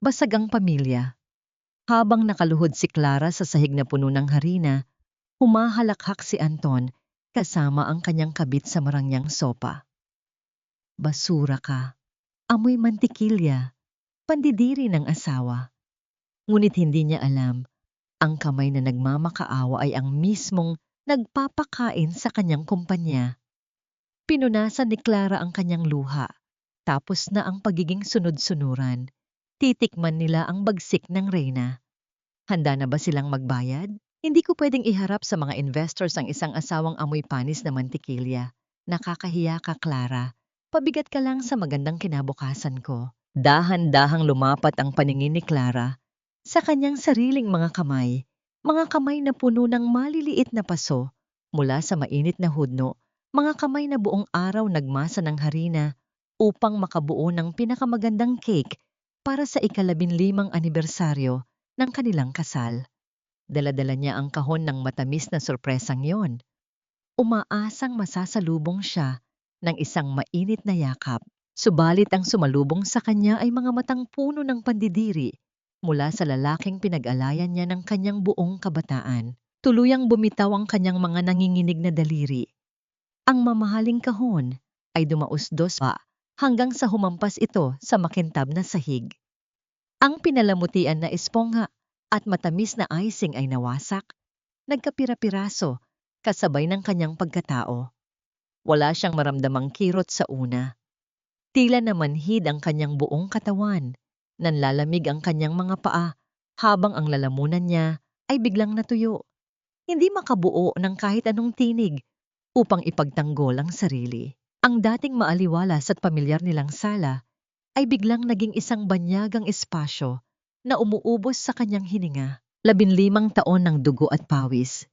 Basag ang pamilya. Habang nakaluhod si Clara sa sahig na puno ng harina, humahalakhak si Anton kasama ang kanyang kabit sa marangyang sopa. Basura ka. Amoy mantikilya. Pandidiri ng asawa. Ngunit hindi niya alam, ang kamay na nagmamakaawa ay ang mismong nagpapakain sa kanyang kumpanya. Pinunasan ni Clara ang kanyang luha, tapos na ang pagiging sunod-sunuran. Titikman nila ang bagsik ng reyna. Handa na ba silang magbayad? Hindi ko pwedeng iharap sa mga investors ang isang asawang amoy panis na mantikilya. Nakakahiya ka, Clara. Pabigat ka lang sa magandang kinabukasan ko. Dahan-dahang lumapat ang paningin ni Clara sa kanyang sariling mga kamay na puno ng maliliit na paso mula sa mainit na hudno, mga kamay na buong araw nagmasa ng harina upang makabuo ng pinakamagandang cake para sa ika-15 anibersaryo ng kanilang kasal. Dala-dala niya ang kahon ng matamis na sorpresang yon. Umaasang masasalubong siya ng isang mainit na yakap. Subalit ang sumalubong sa kanya ay mga matang puno ng pandidiri mula sa lalaking pinag-alayan niya ng kanyang buong kabataan. Tuluyang bumitaw ang kanyang mga nanginginig na daliri. Ang mamahaling kahon ay dumausdos pa hanggang sa humampas ito sa makintab na sahig. Ang pinalamutian na espongha at matamis na icing ay nawasak, nagkapira-piraso, kasabay ng kanyang pagkatao. Wala siyang maramdamang kirot sa una. Tila namanhid ang kanyang buong katawan, nanlalamig ang kanyang mga paa, habang ang lalamunan niya ay biglang natuyo. Hindi makabuo ng kahit anong tinig upang ipagtanggol ang sarili. Ang dating maaliwalas at pamilyar nilang sala ay biglang naging isang banyagang espasyo na umuubos sa kanyang hininga. 15 taon ng dugo at pawis.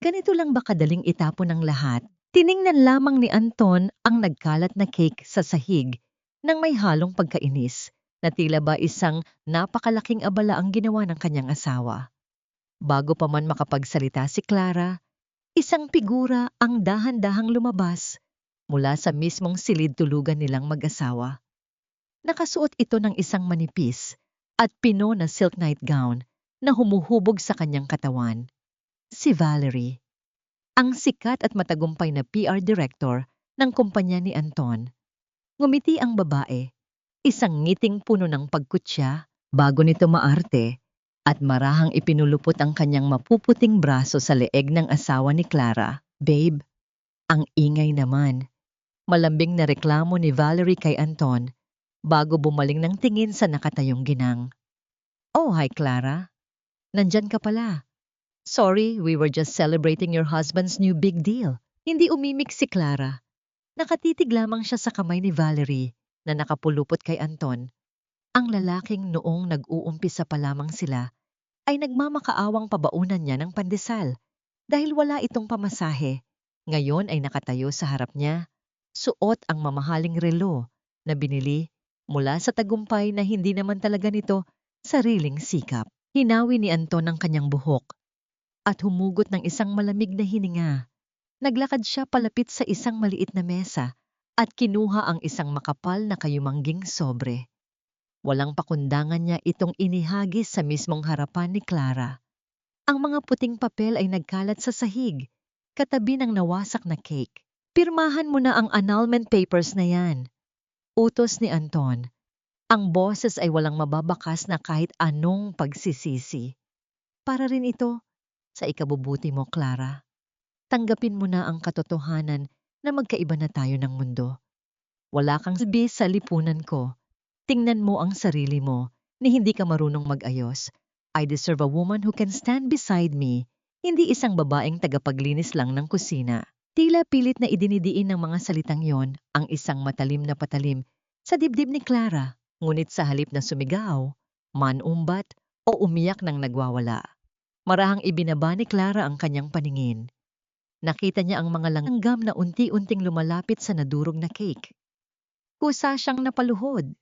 Ganito lang ba kadaling itapon ang lahat? Tiningnan lamang ni Anton ang nagkalat na cake sa sahig nang may halong pagkainis na tila ba isang napakalaking abala ang ginawa ng kanyang asawa. Bago pa man makapagsalita si Clara, isang figura ang dahan-dahang lumabas mula sa mismong silid-tulugan nilang mag-asawa. Nakasuot ito ng isang manipis at pino na silk nightgown na humuhubog sa kanyang katawan. Si Valerie, ang sikat at matagumpay na PR director ng kumpanya ni Anton. Ngumiti ang babae, isang ngiting puno ng pagkutya bago nito maarte at marahang ipinulupot ang kanyang mapuputing braso sa leeg ng asawa ni Clara. Babe, ang ingay naman. Malambing na reklamo ni Valerie kay Anton bago bumaling ng tingin sa nakatayong ginang. Oh, hi Clara. Nandyan ka pala. Sorry, we were just celebrating your husband's new big deal. Hindi umimik si Clara. Nakatitig lamang siya sa kamay ni Valerie na nakapulupot kay Anton. Ang lalaking noong nag-uumpisa pa lamang sila ay nagmamakaawang pabaunan niya ng pandesal dahil wala itong pamasahe. Ngayon ay nakatayo sa harap niya, suot ang mamahaling relo na binili mula sa tagumpay na hindi naman talaga nito sariling sikap. Hinawi ni Anton ang kanyang buhok at humugot ng isang malamig na hininga. Naglakad siya palapit sa isang maliit na mesa at kinuha ang isang makapal na kayumangging sobre. Walang pakundangan niya itong inihagis sa mismong harapan ni Clara. Ang mga puting papel ay nagkalat sa sahig, katabi ng nawasak na cake. Pirmahan mo na ang annulment papers na yan. Utos ni Anton. Ang boses ay walang mababakas na kahit anong pagsisisi. Para rin ito sa ikabubuti mo, Clara. Tanggapin mo na ang katotohanan na magkaiba na tayo ng mundo. Wala kang sabi sa lipunan ko. Tingnan mo ang sarili mo ni hindi ka marunong mag-ayos. I deserve a woman who can stand beside me, hindi isang babaeng tagapaglinis lang ng kusina. Tila pilit na idinidiin ng mga salitang yon ang isang matalim na patalim sa dibdib ni Clara, ngunit sa halip na sumigaw, manumbat o umiyak ng nagwawala. Marahang ibinaba ni Clara ang kanyang paningin. Nakita niya ang mga langgam na unti-unting lumalapit sa nadurog na cake. Kusa siyang napaluhod.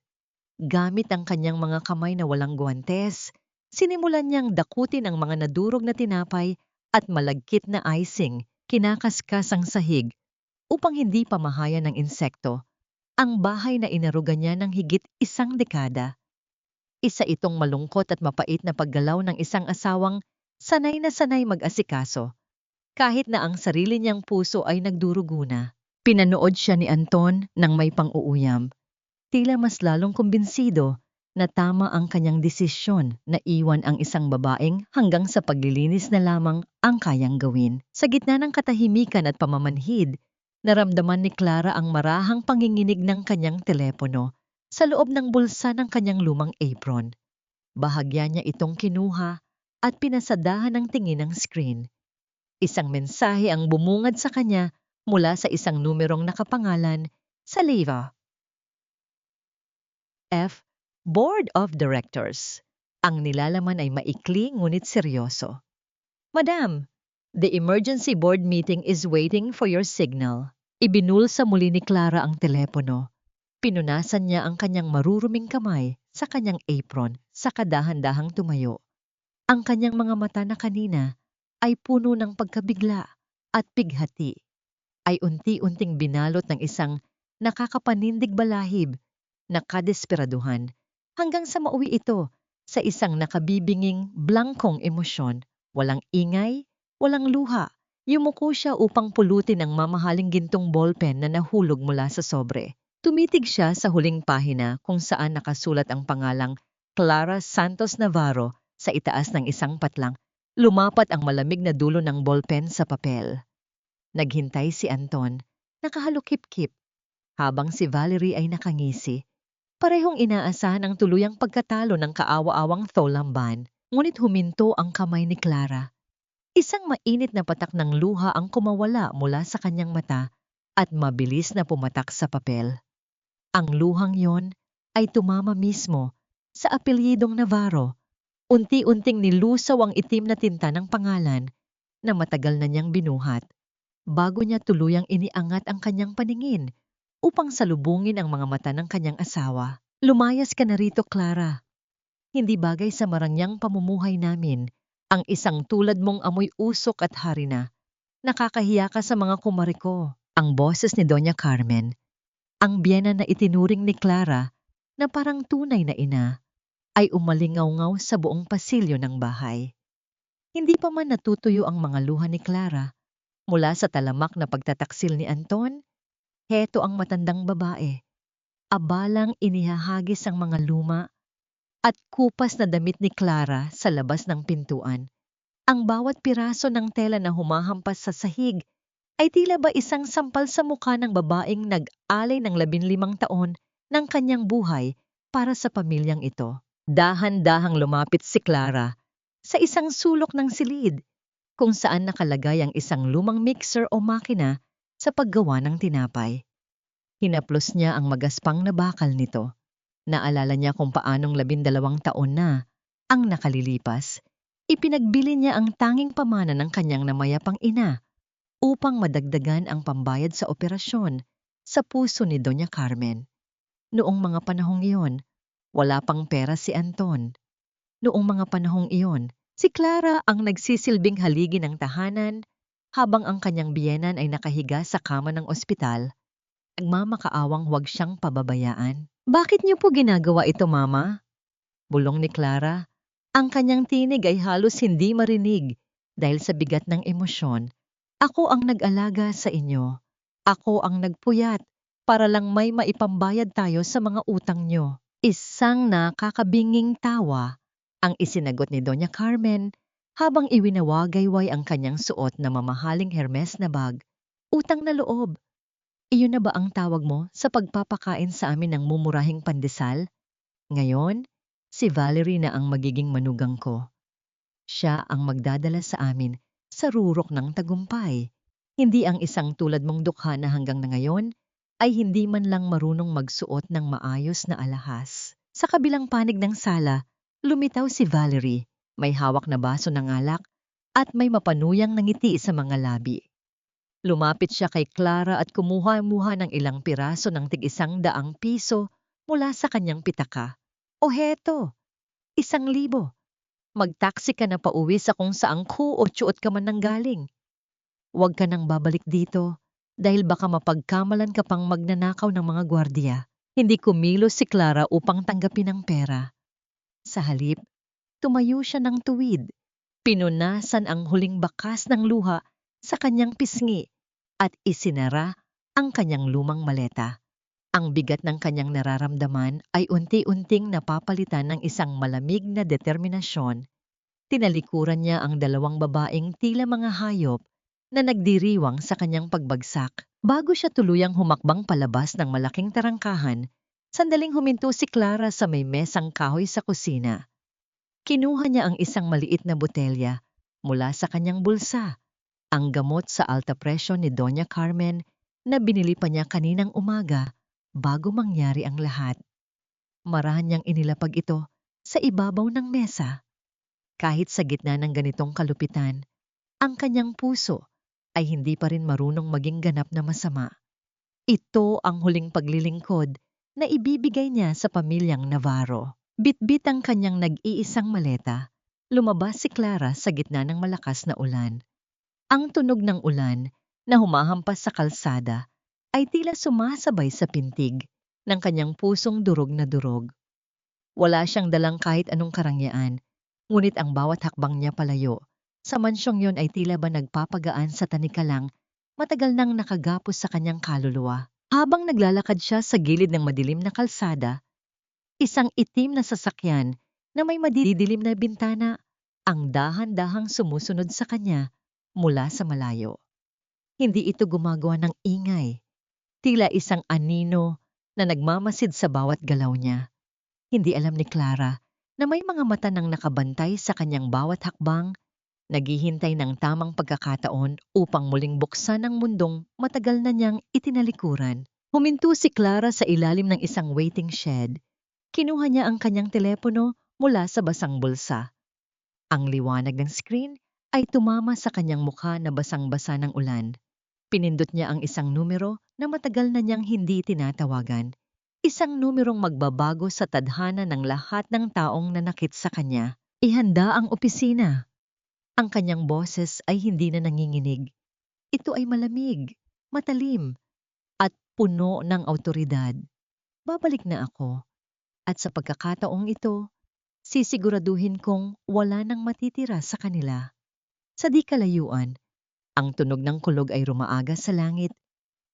Gamit ang kanyang mga kamay na walang guwantes, sinimulan niyang dakutin ang mga nadurog na tinapay at malagkit na icing, kinakaskas ang sahig upang hindi pamahayan ng insekto ang bahay na inaruga niya ng higit 1 dekada. Isa itong malungkot at mapait na paggalaw ng isang asawang sanay na sanay mag-asikaso, kahit na ang sarili niyang puso ay nagdurugo na. Pinanood siya ni Anton nang may pang-uuyam. Tila mas lalong kumbinsido na tama ang kanyang desisyon na iwan ang isang babaeng hanggang sa paglilinis na lamang ang kayang gawin. Sa gitna ng katahimikan at pamamanhid, naramdaman ni Clara ang marahang panginginig ng kanyang telepono sa loob ng bulsa ng kanyang lumang apron. Bahagya niya itong kinuha at pinasadahan ng tingin ng screen. Isang mensahe ang bumungad sa kanya mula sa isang numerong nakapangalan sa Leva. F. Board of Directors. Ang nilalaman ay maikli ngunit seryoso. Madam, the emergency board meeting is waiting for your signal. Ibinulsa muli ni Clara ang telepono. Pinunasan niya ang kanyang maruruming kamay sa kanyang apron sa kadahan-dahang tumayo. Ang kanyang mga mata na kanina ay puno ng pagkabigla at pighati ay unti-unting binalot ng isang nakakapanindig balahib na kadesperaduhan hanggang sa mauwi ito sa isang nakabibinging blangkong emosyon. Walang ingay, walang luha. Yumuko siya upang pulutin ang mamahaling gintong ballpen na nahulog mula sa sobre. Tumitig siya sa huling pahina kung saan nakasulat ang pangalang Clara Santos Navarro sa itaas ng isang patlang. Lumapat ang malamig na dulo ng ballpen sa papel. Naghintay si Anton, nakahalukip-kip, habang si Valerie ay nakangisi. Parehong inaasahan ang tuluyang pagkatalo ng kaawa-awang Tholamban, ngunit huminto ang kamay ni Clara. Isang mainit na patak ng luha ang kumawala mula sa kanyang mata at mabilis na pumatak sa papel. Ang luhang yon ay tumama mismo sa apelyidong Navarro. Unti-unting nilusaw ang itim na tinta ng pangalan na matagal na niyang binuhat bago niya tuluyang iniangat ang kanyang paningin upang salubungin ang mga mata ng kanyang asawa. Lumayas ka na rito, Clara. Hindi bagay sa marangyang pamumuhay namin ang isang tulad mong amoy usok at harina. Nakakahiya ka sa mga kumare ko. Ang boses ni Doña Carmen, ang biyena na itinuring ni Clara na parang tunay na ina, ay umalingaw-ngaw sa buong pasilyo ng bahay. Hindi pa man natutuyo ang mga luha ni Clara mula sa talamak na pagtataksil ni Anton. Heto ang matandang babae. Abalang inihahagis ang mga luma at kupas na damit ni Clara sa labas ng pintuan. Ang bawat piraso ng tela na humahampas sa sahig ay tila ba isang sampal sa mukha ng babaeng nag-alay ng 15 taon ng kanyang buhay para sa pamilyang ito. Dahan-dahang lumapit si Clara sa isang sulok ng silid kung saan nakalagay ang isang lumang mixer o makina sa paggawa ng tinapay. Hinaplos niya ang magaspang na bakal nito. Naalala niya kung paanong 12 taon na ang nakalilipas. Ipinagbili niya ang tanging pamana ng kanyang namayapang ina upang madagdagan ang pambayad sa operasyon sa puso ni Doña Carmen. Noong mga panahong iyon, wala pang pera si Anton. Noong mga panahong iyon, si Clara ang nagsisilbing haligi ng tahanan habang ang kanyang biyenan ay nakahiga sa kama ng ospital. Nagmamakaawang huwag siyang pababayaan. Bakit niyo po ginagawa ito, Mama? Bulong ni Clara. Ang kanyang tinig ay halos hindi marinig dahil sa bigat ng emosyon. Ako ang nag-alaga sa inyo. Ako ang nagpuyat para lang may maipambayad tayo sa mga utang niyo. Isang nakakabinging tawa ang isinagot ni Doña Carmen habang iwinawagayway ang kanyang suot na mamahaling Hermes na bag. Utang na loob. Iyon na ba ang tawag mo sa pagpapakain sa amin ng mumurahing pandesal? Ngayon, si Valerie na ang magiging manugang ko. Siya ang magdadala sa amin sa rurok ng tagumpay. Hindi ang isang tulad mong dukha na hanggang na ngayon ay hindi man lang marunong magsuot ng maayos na alahas. Sa kabilang panig ng sala, lumitaw si Valerie. May hawak na baso ng alak at may mapanuyang ngiti sa mga labi. Lumapit siya kay Clara at kumuha-muha ng ilang piraso ng tig-100 piso mula sa kanyang pitaka. O heto, 1,000. Mag-taxi ka na pauwi sa kung saang o tsuot ka man nanggaling. Huwag ka nang babalik dito dahil baka mapagkamalan ka pang magnanakaw ng mga gwardiya. Hindi kumilos si Clara upang tanggapin ang pera. Sa halip, tumayo siya ng tuwid. Pinunasan ang huling bakas ng luha sa kanyang pisngi at isinara ang kanyang lumang maleta. Ang bigat ng kanyang nararamdaman ay unti-unting napapalitan ng isang malamig na determinasyon. Tinalikuran niya ang dalawang babaeng tila mga hayop na nagdiriwang sa kanyang pagbagsak. Bago siya tuluyang humakbang palabas ng malaking tarangkahan, sandaling huminto si Clara sa may mesang kahoy sa kusina. Kinuha niya ang isang maliit na botelya mula sa kanyang bulsa, ang gamot sa alta presyon ni Doña Carmen na binili pa niya kaninang umaga bago mangyari ang lahat. Marahan niyang inilapag ito sa ibabaw ng mesa. Kahit sa gitna ng ganitong kalupitan, ang kanyang puso ay hindi pa rin marunong maging ganap na masama. Ito ang huling paglilingkod na ibibigay niya sa pamilyang Navarro. Bitbit ang kanyang nag-iisang maleta, lumabas si Clara sa gitna ng malakas na ulan. Ang tunog ng ulan na humahampas sa kalsada ay tila sumasabay sa pintig ng kanyang pusong durog na durog. Wala siyang dalang kahit anong karangyaan, ngunit ang bawat hakbang niya palayo sa mansyong yon ay tila ba nagpapagaan sa tanikalang matagal nang nakagapos sa kanyang kaluluwa. Habang naglalakad siya sa gilid ng madilim na kalsada, isang itim na sasakyan na may madidilim na bintana ang dahan-dahang sumusunod sa kanya mula sa malayo. Hindi ito gumagawa ng ingay, tila isang anino na nagmamasid sa bawat galaw niya. Hindi alam ni Clara na may mga mata nang nakabantay sa kanyang bawat hakbang, naghihintay ng tamang pagkakataon upang muling buksan ang mundong matagal na niyang itinalikuran. Huminto si Clara sa ilalim ng isang waiting shed. Kinuha niya ang kanyang telepono mula sa basang bulsa. Ang liwanag ng screen ay tumama sa kanyang mukha na basang-basa ng ulan. Pinindot niya ang isang numero na matagal na niyang hindi tinatawagan. Isang numerong magbabago sa tadhana ng lahat ng taong nanakit sa kanya. Ihanda ang opisina. Ang kanyang boses ay hindi na nanginginig. Ito ay malamig, matalim, at puno ng awtoridad. Babalik na ako. At sa pagkakataong ito, sisiguraduhin kong wala nang matitira sa kanila. Sa di kalayuan, ang tunog ng kulog ay rumaaga sa langit.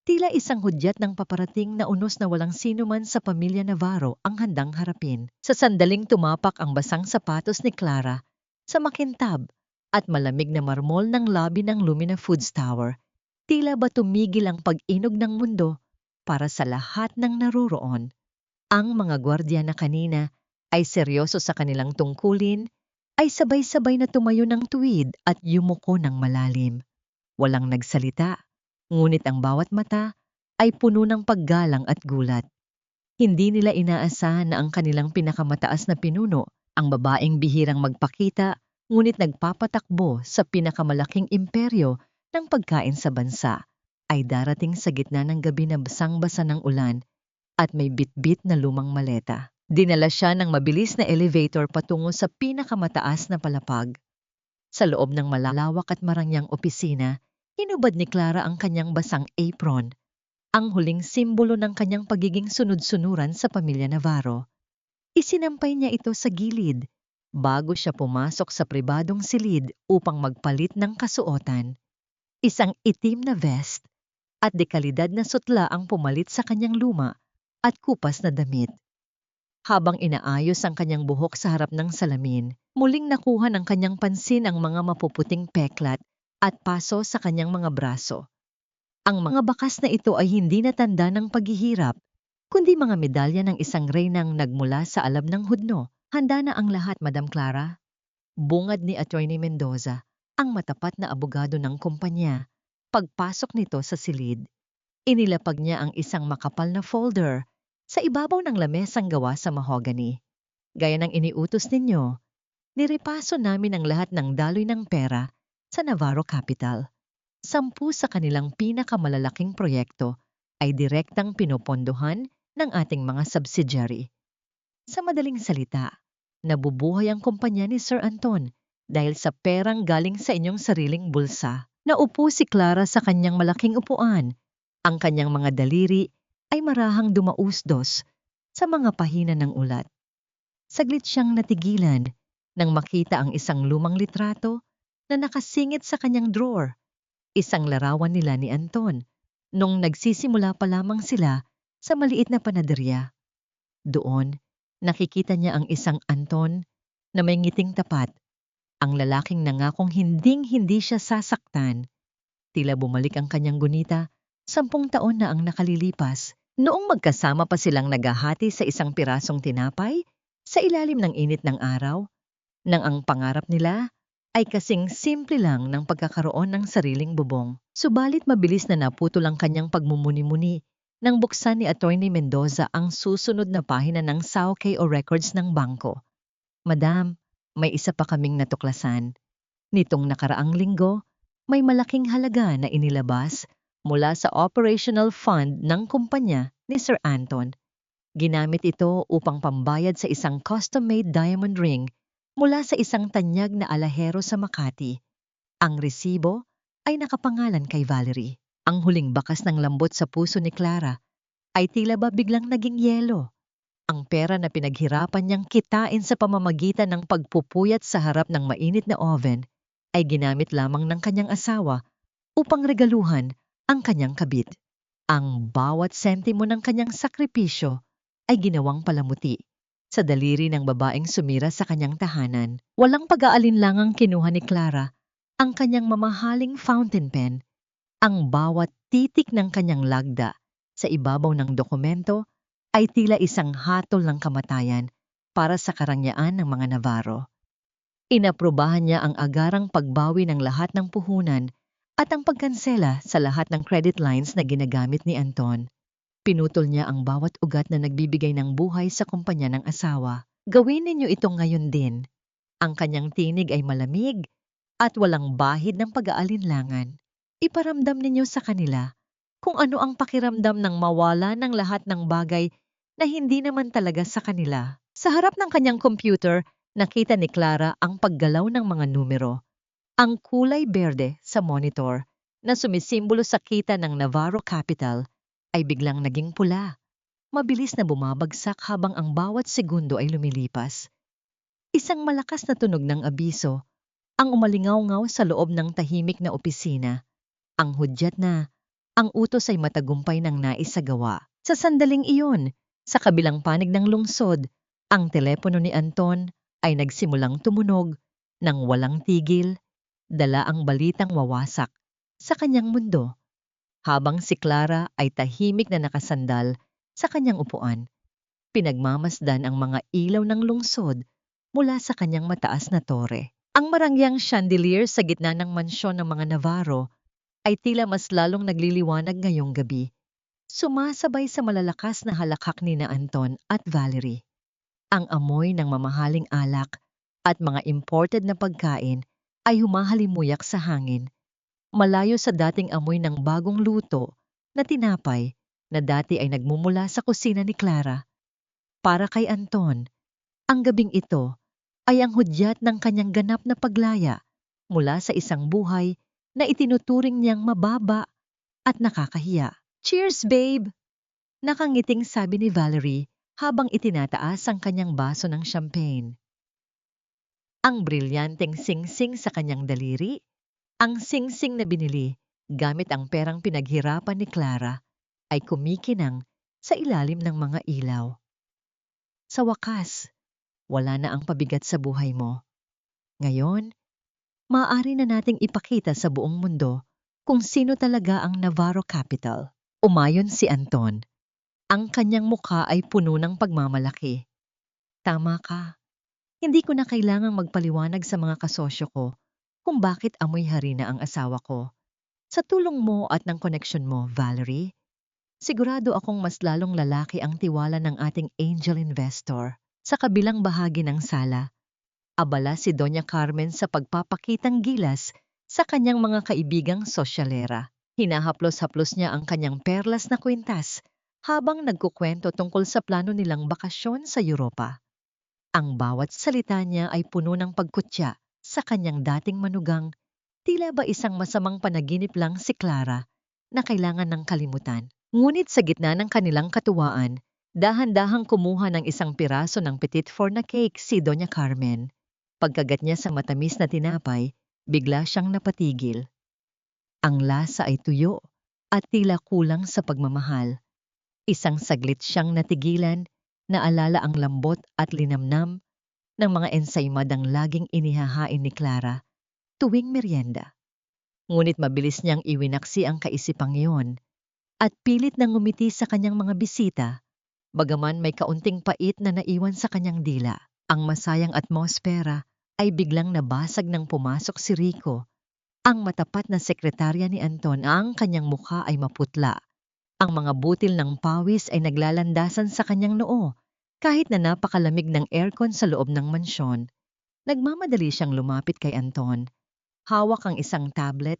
Tila isang hudyat ng paparating na unos na walang sino man sa pamilya Navarro ang handang harapin. Sa sandaling tumapak ang basang sapatos ni Clara sa makintab at malamig na marmol ng lobby ng Lumina Foods Tower, tila ba tumigil ang pag-inog ng mundo para sa lahat ng naroroon. Ang mga gwardiya na kanina ay seryoso sa kanilang tungkulin, ay sabay-sabay na tumayo ng tuwid at yumuko ng malalim. Walang nagsalita, ngunit ang bawat mata ay puno ng paggalang at gulat. Hindi nila inaasahan na ang kanilang pinakamataas na pinuno, ang babaeng bihirang magpakita, ngunit nagpapatakbo sa pinakamalaking imperyo ng pagkain sa bansa, ay darating sa gitna ng gabi na basang-basa ng ulan at may bitbit na lumang maleta. Dinala siya ng mabilis na elevator patungo sa pinakamataas na palapag. Sa loob ng malalawak at marangyang opisina, hinubad ni Clara ang kanyang basang apron, ang huling simbolo ng kanyang pagiging sunod-sunuran sa pamilya Navarro. Isinampay niya ito sa gilid bago siya pumasok sa pribadong silid upang magpalit ng kasuotan. Isang itim na vest at dekalidad na sutla ang pumalit sa kanyang luma at kupas na damit. Habang inaayos ang kanyang buhok sa harap ng salamin, muling nakuha ng kanyang pansin ang mga mapuputing peklat at paso sa kanyang mga braso. Ang mga bakas na ito ay hindi na tanda ng paghihirap, kundi mga medalya ng isang reynang nagmula sa alab ng hudno. Handa na ang lahat, Madam Clara. Bungad ni Attorney Mendoza, ang matapat na abogado ng kumpanya. Pagpasok nito sa silid, inilapag niya ang isang makapal na folder sa ibabaw ng lamesang gawa sa mahogany. Gaya ng iniutos ninyo, nirepaso namin ang lahat ng daloy ng pera sa Navarro Capital. 10 sa kanilang pinakamalalaking proyekto ay direktang pinopondohan ng ating mga subsidiary. Sa madaling salita, nabubuhay ang kumpanya ni Sir Anton dahil sa perang galing sa inyong sariling bulsa. Naupo si Clara sa kanyang malaking upuan. Ang kanyang mga daliri ay marahang dumausdos sa mga pahina ng ulat. Saglit siyang natigilan nang makita ang isang lumang litrato na nakasingit sa kanyang drawer, isang larawan nila ni Anton nung nagsisimula pa lamang sila sa maliit na panaderya. Doon, nakikita niya ang isang Anton na may ngiting tapat, ang lalaking nangakong hinding-hindi siya sasaktan. Tila bumalik ang kanyang gunita, 10 taon na ang nakalilipas. Noong magkasama pa silang naghahati sa isang pirasong tinapay, sa ilalim ng init ng araw, nang ang pangarap nila ay kasing simple lang ng pagkakaroon ng sariling bubong. Subalit mabilis na naputol ang kanyang pagmumuni-muni nang buksan ni Attorney Mendoza ang susunod na pahina ng Sauke o records ng bangko. Madam, may isa pa kaming natuklasan. Nitong nakaraang linggo, may malaking halaga na inilabas mula sa operational fund ng kumpanya ni Sir Anton. Ginamit ito upang pambayad sa isang custom-made diamond ring mula sa isang tanyag na alahero sa Makati. Ang resibo ay nakapangalan kay Valerie. Ang huling bakas ng lambot sa puso ni Clara ay tila ba biglang naging yelo. Ang pera na pinaghirapan niyang kitain sa pamamagitan ng pagpupuyat sa harap ng mainit na oven ay ginamit lamang ng kanyang asawa upang regaluhan ang kanyang kabit. Ang bawat sentimo ng kanyang sakripisyo ay ginawang palamuti sa daliri ng babaeng sumira sa kanyang tahanan. Walang pag-aalinlangang kinuha ni Clara ang kanyang mamahaling fountain pen. Ang bawat titik ng kanyang lagda sa ibabaw ng dokumento ay tila isang hatol ng kamatayan para sa karangyaan ng mga Navarro. Inaprubahan niya ang agarang pagbawi ng lahat ng puhunan at ang pagkansela sa lahat ng credit lines na ginagamit ni Anton. Pinutol niya ang bawat ugat na nagbibigay ng buhay sa kumpanya ng asawa. Gawin ninyo ito ngayon din. Ang kanyang tinig ay malamig at walang bahid ng pag-aalinlangan. Iparamdam ninyo sa kanila kung ano ang pakiramdam ng mawala ng lahat ng bagay na hindi naman talaga sa kanila. Sa harap ng kanyang computer, nakita ni Clara ang paggalaw ng mga numero. Ang kulay berde sa monitor na sumisimbolo sa kita ng Navarro Capital ay biglang naging pula. Mabilis na bumabagsak habang ang bawat segundo ay lumilipas. Isang malakas na tunog ng abiso ang umalingaw-ngaw sa loob ng tahimik na opisina. Ang hudyat na ang utos ay matagumpay ng naisagawa. Sa sandaling iyon, sa kabilang panig ng lungsod, ang telepono ni Anton ay nagsimulang tumunog nang walang tigil, dala ang balitang wawasak sa kanyang mundo. Habang si Clara ay tahimik na nakasandal sa kanyang upuan, pinagmamasdan ang mga ilaw ng lungsod mula sa kanyang mataas na tore. Ang marangyang chandelier sa gitna ng mansyon ng mga Navarro ay tila mas lalong nagliliwanag ngayong gabi, sumasabay sa malalakas na halakhak ni na Anton at Valerie. Ang amoy ng mamahaling alak at mga imported na pagkain ay humahalimuyak sa hangin, malayo sa dating amoy ng bagong luto na tinapay na dati ay nagmumula sa kusina ni Clara. Para kay Anton, ang gabing ito ay ang hudyat ng kanyang ganap na paglaya mula sa isang buhay na itinuturing niyang mababa at nakakahiya. Cheers, babe! Nakangiting sabi ni Valerie habang itinataas ang kanyang baso ng champagne. Ang brilyanteng singsing sa kanyang daliri, ang singsing na binili gamit ang perang pinaghirapan ni Clara, ay kumikinang sa ilalim ng mga ilaw. Sa wakas, wala na ang pabigat sa buhay mo. Ngayon, maaari na nating ipakita sa buong mundo kung sino talaga ang Navarro Capital. Umayon si Anton. Ang kanyang mukha ay puno ng pagmamalaki. Tama ka. Hindi ko na kailangang magpaliwanag sa mga kasosyo ko kung bakit amoy harina ang asawa ko. Sa tulong mo at ng koneksyon mo, Valerie, sigurado akong mas lalong lalaki ang tiwala ng ating angel investor. Sa kabilang bahagi ng sala, abala si Doña Carmen sa pagpapakitang gilas sa kanyang mga kaibigang sosyalera. Hinahaplos-haplos niya ang kanyang perlas na kwintas habang nagkukwento tungkol sa plano nilang bakasyon sa Europa. Ang bawat salita niya ay puno ng pagkutya sa kanyang dating manugang, tila ba isang masamang panaginip lang si Clara na kailangan ng kalimutan. Ngunit sa gitna ng kanilang katuwaan, Dahan-dahang kumuha ng isang piraso ng petit four na cake si Doña Carmen. Pagkagat niya sa matamis na tinapay, bigla siyang napatigil. Ang lasa ay tuyo at tila kulang sa pagmamahal. Isang saglit siyang natigilan, naalala ang lambot at linamnam ng mga ensaymadang laging inihahain ni Clara tuwing merienda. Ngunit mabilis niyang iwinaksi ang kaisipang iyon at pilit na ngumiti sa kanyang mga bisita, bagaman may kaunting pait na naiwan sa kanyang dila. Ang masayang atmosfera ay biglang nabasag nang pumasok si Rico, ang matapat na sekretarya ni Anton. Ang kanyang mukha ay maputla. Ang mga butil ng pawis ay naglalandasan sa kanyang noo. Kahit na napakalamig ng aircon sa loob ng mansyon, nagmamadali siyang lumapit kay Anton. Hawak ang isang tablet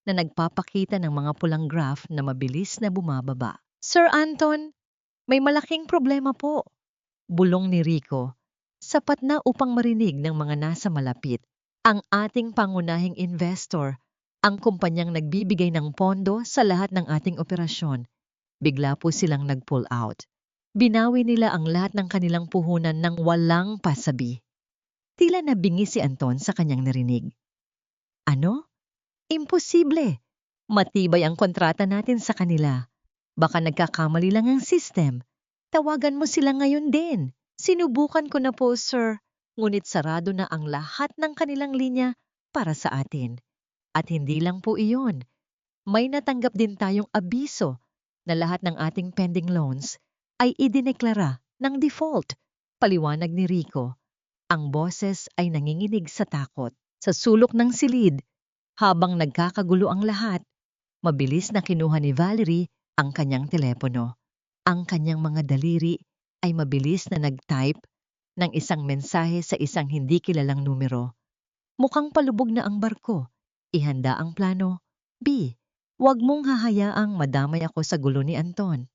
na nagpapakita ng mga pulang graph na mabilis na bumababa. Sir Anton, may malaking problema po. Bulong ni Rico, sapat na upang marinig ng mga nasa malapit. Ang ating pangunahing investor, ang kumpanyang nagbibigay ng pondo sa lahat ng ating operasyon. Bigla po silang nag-pull out. Binawi nila ang lahat ng kanilang puhunan ng walang pasabi. Tila nabingi si Anton sa kanyang narinig. Ano? Imposible. Matibay ang kontrata natin sa kanila. Baka nagkakamali lang ang system. Tawagan mo sila ngayon din. Sinubukan ko na po, sir. Ngunit sarado na ang lahat ng kanilang linya para sa atin. At hindi lang po iyon. May natanggap din tayong abiso na lahat ng ating pending loans ay idineklara ng default. Paliwanag ni Rico. Ang boses ay nanginginig sa takot. Sa sulok ng silid, habang nagkakagulo ang lahat, mabilis na kinuha ni Valerie ang kanyang telepono. Ang kanyang mga daliri ay mabilis na nag-type ng isang mensahe sa isang hindi kilalang numero. Mukhang palubog na ang barko. Ihanda ang plano. B. Huwag mong hahayaang madamay ako sa gulo ni Anton.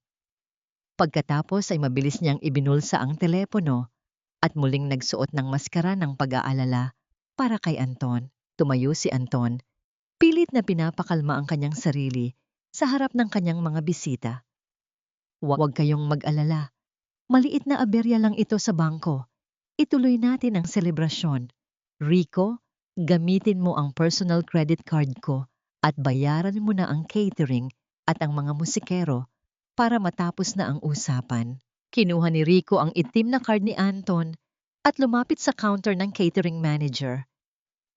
Pagkatapos ay mabilis niyang ibinulsa ang telepono at muling nagsuot ng maskara ng pag-aalala para kay Anton. Tumayo si Anton. Pilit na pinapakalma ang kanyang sarili sa harap ng kanyang mga bisita. Huwag kayong mag-alala. Maliit na aberya lang ito sa bangko. Ituloy natin ang selebrasyon. Rico, gamitin mo ang personal credit card ko at bayaran mo na ang catering at ang mga musikero para matapos na ang usapan. Kinuha ni Rico ang itim na card ni Anton at lumapit sa counter ng catering manager.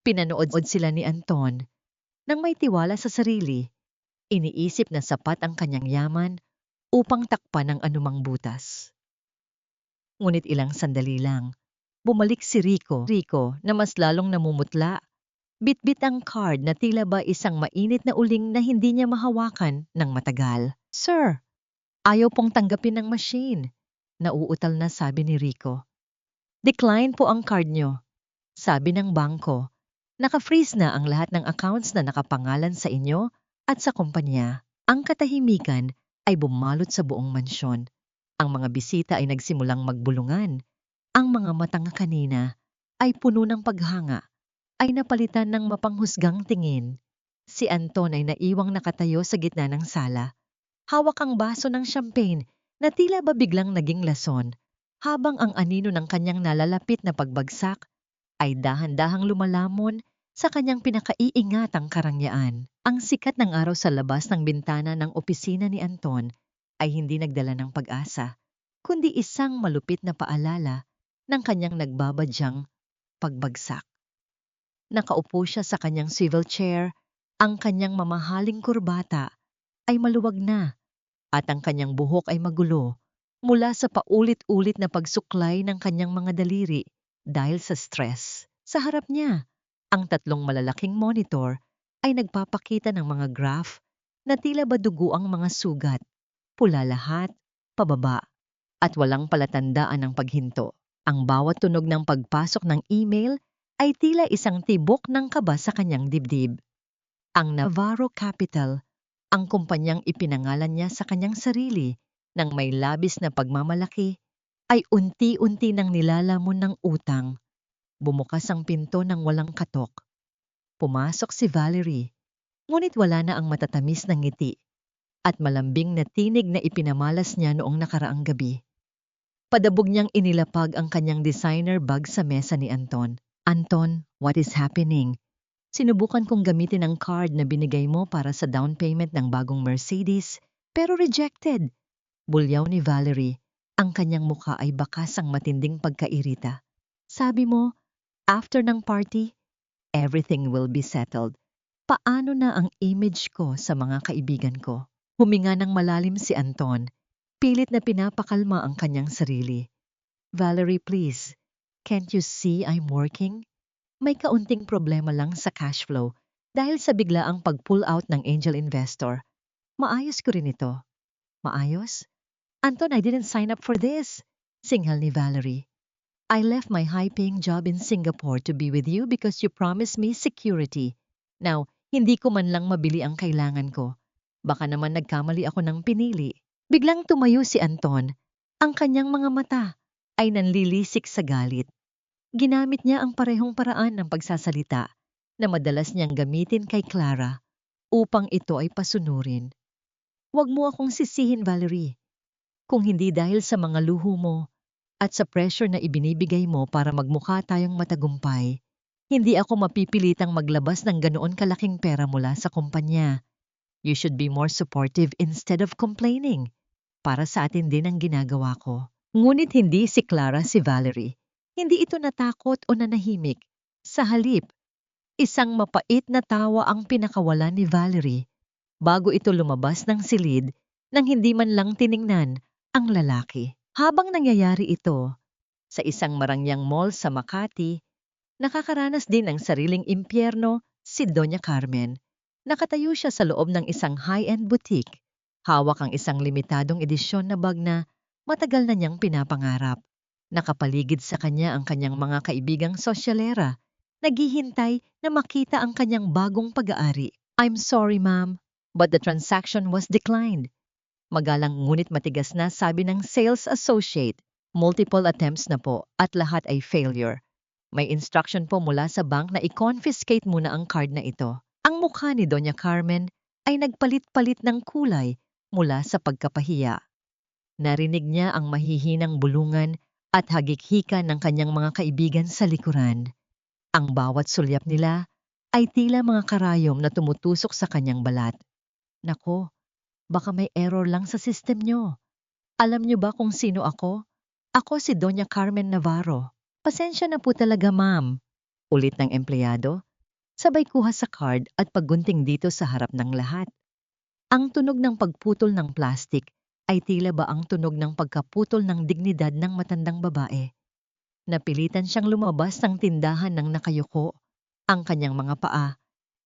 Pinanood sila ni Anton. Nang may tiwala sa sarili, iniisip na sapat ang kanyang yaman upang takpan ang anumang butas. Ngunit ilang sandali lang, bumalik si Rico na mas lalong namumutla. Bitbit ang card na tila ba isang mainit na uling na hindi niya mahawakan ng matagal. Sir, ayaw pong tanggapin ng machine. Nauutal na sabi ni Rico. Decline po ang card nyo. Sabi ng bangko. Naka-freeze na ang lahat ng accounts na nakapangalan sa inyo at sa kumpanya. Ang katahimikan ay bumalot sa buong mansyon. Ang mga bisita ay nagsimulang magbulungan. Ang mga matang kanina ay puno ng paghanga, ay napalitan ng mapanghusgang tingin. Si Anton ay naiwang nakatayo sa gitna ng sala. Hawak ang baso ng champagne na tila ba biglang naging lason, habang ang anino ng kanyang nalalapit na pagbagsak ay dahan-dahang lumalamon sa kanyang pinakaiingatang karangyaan. Ang sikat ng araw sa labas ng bintana ng opisina ni Anton ay hindi nagdala ng pag-asa, kundi isang malupit na paalala ng kanyang nagbabadyang pagbagsak. Nakaupo siya sa kanyang swivel chair, ang kanyang mamahaling kurbata ay maluwag na at ang kanyang buhok ay magulo mula sa paulit-ulit na pagsuklay ng kanyang mga daliri dahil sa stress. Sa harap niya, ang tatlong malalaking monitor ay nagpapakita ng mga graph na tila ba dugo ang mga sugat, pula lahat, pababa, at walang palatandaan ng paghinto. Ang bawat tunog ng pagpasok ng email ay tila isang tibok ng kaba sa kanyang dibdib. Ang Navarro Capital, ang kumpanyang ipinangalan niya sa kanyang sarili ng may labis na pagmamalaki, ay unti-unti nang nilalamon ng utang. Bumukas ang pinto ng walang katok. Pumasok si Valerie, ngunit wala na ang matatamis na ngiti at malambing na tinig na ipinamalas niya noong nakaraang gabi. Padabog niyang inilapag ang kanyang designer bag sa mesa ni Anton. Anton, what is happening? Sinubukan kong gamitin ang card na binigay mo para sa down payment ng bagong Mercedes, pero rejected. Bulyaw ni Valerie, ang kanyang mukha ay bakas ang matinding pagkairita. Sabi mo, after ng party, everything will be settled. Paano na ang image ko sa mga kaibigan ko? Huminga ng malalim si Anton, pilit na pinapakalma ang kanyang sarili. Valerie, please, can't you see I'm working? May kaunting problema lang sa cash flow dahil sa biglaang pag-pull out ng angel investor. Maayos ko rin ito. Maayos? Anton, I didn't sign up for this. Singhal ni Valerie. I left my high-paying job in Singapore to be with you because you promised me security. Now, hindi ko man lang mabili ang kailangan ko. Baka naman nagkamali ako ng pinili. Biglang tumayo si Anton. Ang kanyang mga mata ay nanlilisik sa galit. Ginamit niya ang parehong paraan ng pagsasalita na madalas niyang gamitin kay Clara upang ito ay pasunurin. Huwag mo akong sisihin, Valerie. Kung hindi dahil sa mga luho mo at sa pressure na ibinibigay mo para magmukha tayong matagumpay, hindi ako mapipilitang maglabas ng ganoon kalaking pera mula sa kumpanya. You should be more supportive instead of complaining. Para sa atin din ang ginagawa ko. Ngunit hindi si Clara si Valerie. Hindi ito natakot o nanahimik. Sa halip, isang mapait na tawa ang pinakawalan ni Valerie bago ito lumabas ng silid nang hindi man lang tiningnan ang lalaki. Habang nangyayari ito, sa isang marangyang mall sa Makati, nakakaranas din ng sariling impyerno si Doña Carmen. Nakatayo siya sa loob ng isang high-end boutique. Hawak ang isang limitadong edisyon na bag na matagal na niyang pinapangarap. Nakapaligid sa kanya ang kanyang mga kaibigang sosyalera, naghihintay na makita ang kanyang bagong pag-aari. I'm sorry, ma'am, but the transaction was declined. Magalang ngunit matigas na sabi ng sales associate. Multiple attempts na po at lahat ay failure. May instruction po mula sa bank na i-confiscate muna ang card na ito. Ang mukha ni Doña Carmen ay nagpalit-palit ng kulay mula sa pagkapahiya. Narinig niya ang mahihinang bulungan at hagik-hika ng kanyang mga kaibigan sa likuran. Ang bawat sulyap nila ay tila mga karayom na tumutusok sa kanyang balat. Nako, baka may error lang sa system nyo. Alam nyo ba kung sino ako? Ako si Doña Carmen Navarro. Pasensya na po talaga, ma'am. Ulit ng empleyado. Sabay kuha sa card at paggunting dito sa harap ng lahat. Ang tunog ng pagputol ng plastik ay tila ba ang tunog ng pagkaputol ng dignidad ng matandang babae. Napilitan siyang lumabas ng tindahan ng nakayuko. Ang kanyang mga paa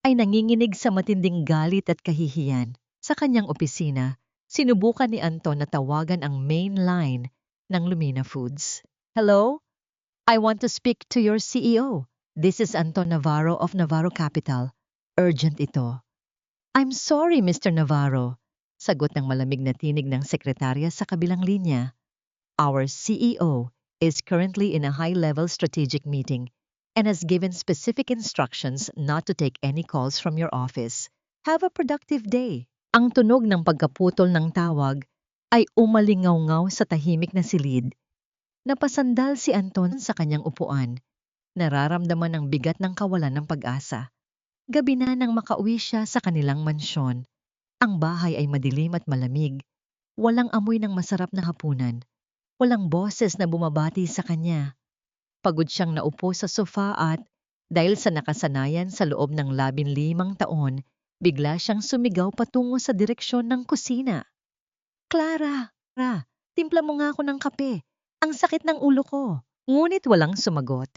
ay nanginginig sa matinding galit at kahihiyan. Sa kanyang opisina, sinubukan ni Anton na tawagan ang main line ng Lumina Foods. Hello? I want to speak to your CEO. This is Anton Navarro of Navarro Capital. Urgent ito. I'm sorry, Mr. Navarro. Sagot ng malamig na tinig ng sekretarya sa kabilang linya. Our CEO is currently in a high-level strategic meeting and has given specific instructions not to take any calls from your office. Have a productive day. Ang tunog ng pagkaputol ng tawag ay umalingaw-ngaw sa tahimik na silid. Napasandal si Anton sa kanyang upuan. Nararamdaman ang bigat ng kawalan ng pag-asa. Gabi na nang makauwi siya sa kanilang mansyon. Ang bahay ay madilim at malamig. Walang amoy ng masarap na hapunan. Walang boses na bumabati sa kanya. Pagod siyang naupo sa sofa at, dahil sa nakasanayan sa loob ng 15 taon, bigla siyang sumigaw patungo sa direksyon ng kusina. Clara, timpla mo nga ako ng kape. Ang sakit ng ulo ko. Ngunit walang sumagot.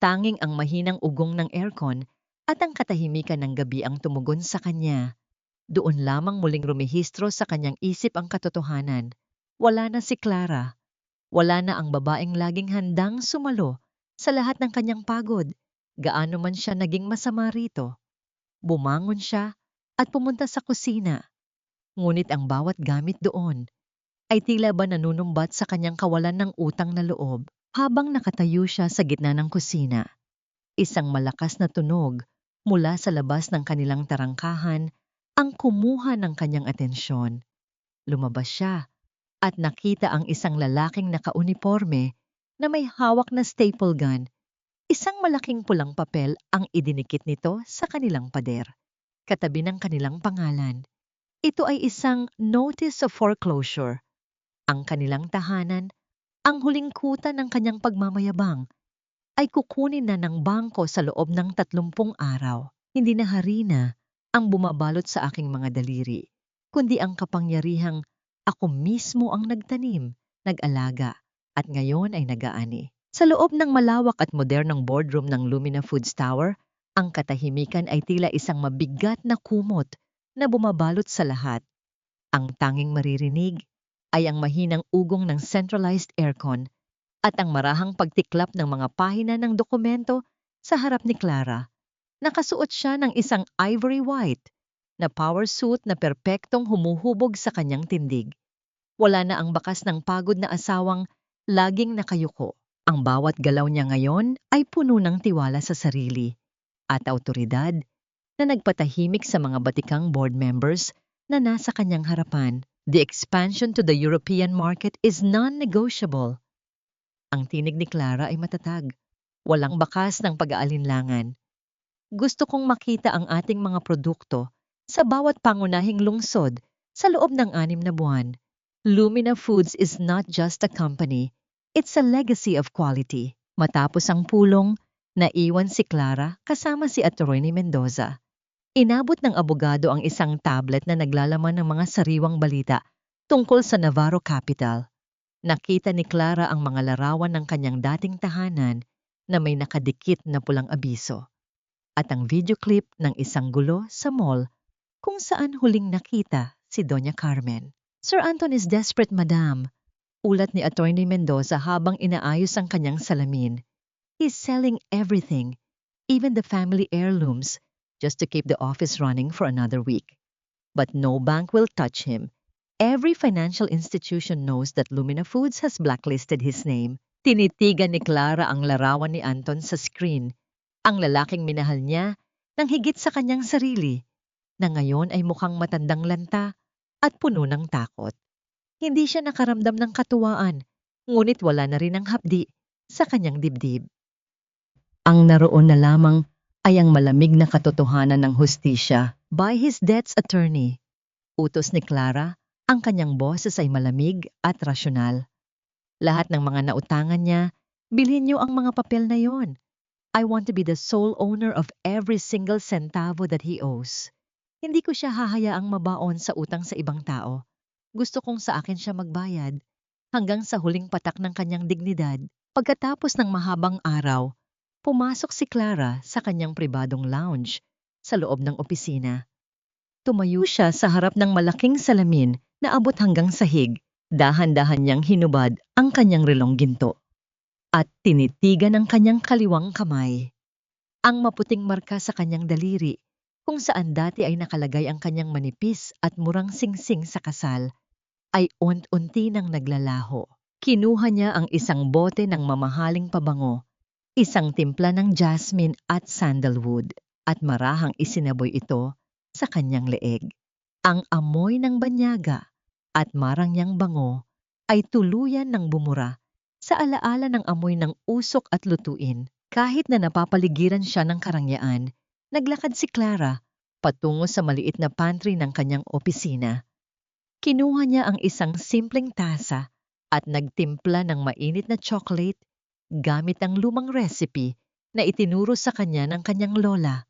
Tanging ang mahinang ugong ng aircon at ang katahimikan ng gabi ang tumugon sa kanya. Doon lamang muling rumehistro sa kanyang isip ang katotohanan. Wala na si Clara. Wala na ang babaeng laging handang sumalo sa lahat ng kanyang pagod. Gaano man siya naging masama rito. Bumangon siya at pumunta sa kusina. Ngunit ang bawat gamit doon ay tila ba nanunumbat sa kanyang kawalan ng utang na loob. Habang nakatayo siya sa gitna ng kusina, isang malakas na tunog mula sa labas ng kanilang tarangkahan ang kumuha ng kanyang atensyon. Lumabas siya at nakita ang isang lalaking nakauniforme na may hawak na staple gun. Isang malaking pulang papel ang idinikit nito sa kanilang pader, katabi ng kanilang pangalan. Ito ay isang notice of foreclosure. Ang kanilang tahanan, ang huling kuta ng kanyang pagmamayabang, ay kukunin na ng bangko sa loob ng 30 araw. Hindi na harina ang bumabalot sa aking mga daliri, kundi ang kapangyarihang ako mismo ang nagtanim, nag-alaga, at ngayon ay nag-aani. Sa loob ng malawak at modernong boardroom ng Lumina Foods Tower, ang katahimikan ay tila isang mabigat na kumot na bumabalot sa lahat. Ang tanging maririnig ay ang mahinang ugong ng centralized aircon at ang marahang pagtiklap ng mga pahina ng dokumento sa harap ni Clara. Nakasuot siya ng isang ivory white na power suit na perpektong humuhubog sa kanyang tindig. Wala na ang bakas ng pagod na asawang laging nakayuko. Ang bawat galaw niya ngayon ay puno ng tiwala sa sarili at awtoridad na nagpatahimik sa mga batikang board members na nasa kanyang harapan. The expansion to the European market is non-negotiable. Ang tinig ni Clara ay matatag. Walang bakas ng pag-aalinlangan. Gusto kong makita ang ating mga produkto sa bawat pangunahing lungsod sa loob ng 6 na buwan. Lumina Foods is not just a company, it's a legacy of quality. Matapos ang pulong, naiwan si Clara kasama si Atty. Mendoza. Inabot ng abogado ang isang tablet na naglalaman ng mga sariwang balita tungkol sa Navarro Capital. Nakita ni Clara ang mga larawan ng kanyang dating tahanan na may nakadikit na pulang abiso at ang video clip ng isang gulo sa mall kung saan huling nakita si Doña Carmen. Sir Anton is desperate, madam. Ulat ni Atty. Mendoza habang inaayos ang kanyang salamin. He's selling everything, even the family heirlooms, just to keep the office running for another week. But no bank will touch him. Every financial institution knows that Lumina Foods has blacklisted his name. Tinitigan ni Clara ang larawan ni Anton sa screen. Ang lalaking minahal niya nang higit sa kanyang sarili, na ngayon ay mukhang matandang lanta at puno ng takot. Hindi siya nakaramdam ng katuwaan, ngunit wala na rin ang hapdi sa kanyang dibdib. Ang naroon na lamang ay ang malamig na katotohanan ng hustisya. By his debt's attorney, utos ni Clara, ang kanyang boses ay malamig at rasyonal. Lahat ng mga nautangan niya, bilhin niyo ang mga papel na yon. I want to be the sole owner of every single centavo that he owes. Hindi ko siya hahayaang mabaon sa utang sa ibang tao. Gusto kong sa akin siya magbayad hanggang sa huling patak ng kanyang dignidad. Pagkatapos ng mahabang araw, pumasok si Clara sa kanyang pribadong lounge sa loob ng opisina. Tumayo siya sa harap ng malaking salamin na abot hanggang sahig. Dahan-dahan niyang hinubad ang kanyang relong ginto at tinitigan ang kanyang kaliwang kamay. Ang maputing marka sa kanyang daliri kung saan dati ay nakalagay ang kanyang manipis at murang singsing sa kasal ay unti-unti nang naglalaho. Kinuha niya ang isang bote ng mamahaling pabango, isang timpla ng jasmine at sandalwood at marahang isinaboy ito sa kanyang leeg. Ang amoy ng banyaga at marangyang bango ay tuluyan ng bumura sa alaala ng amoy ng usok at lutuin. Kahit na napapaligiran siya ng karangyaan, naglakad si Clara patungo sa maliit na pantry ng kanyang opisina. Kinuha niya ang isang simpleng tasa at nagtimpla ng mainit na chocolate gamit ang lumang recipe na itinuro sa kanya ng kanyang lola,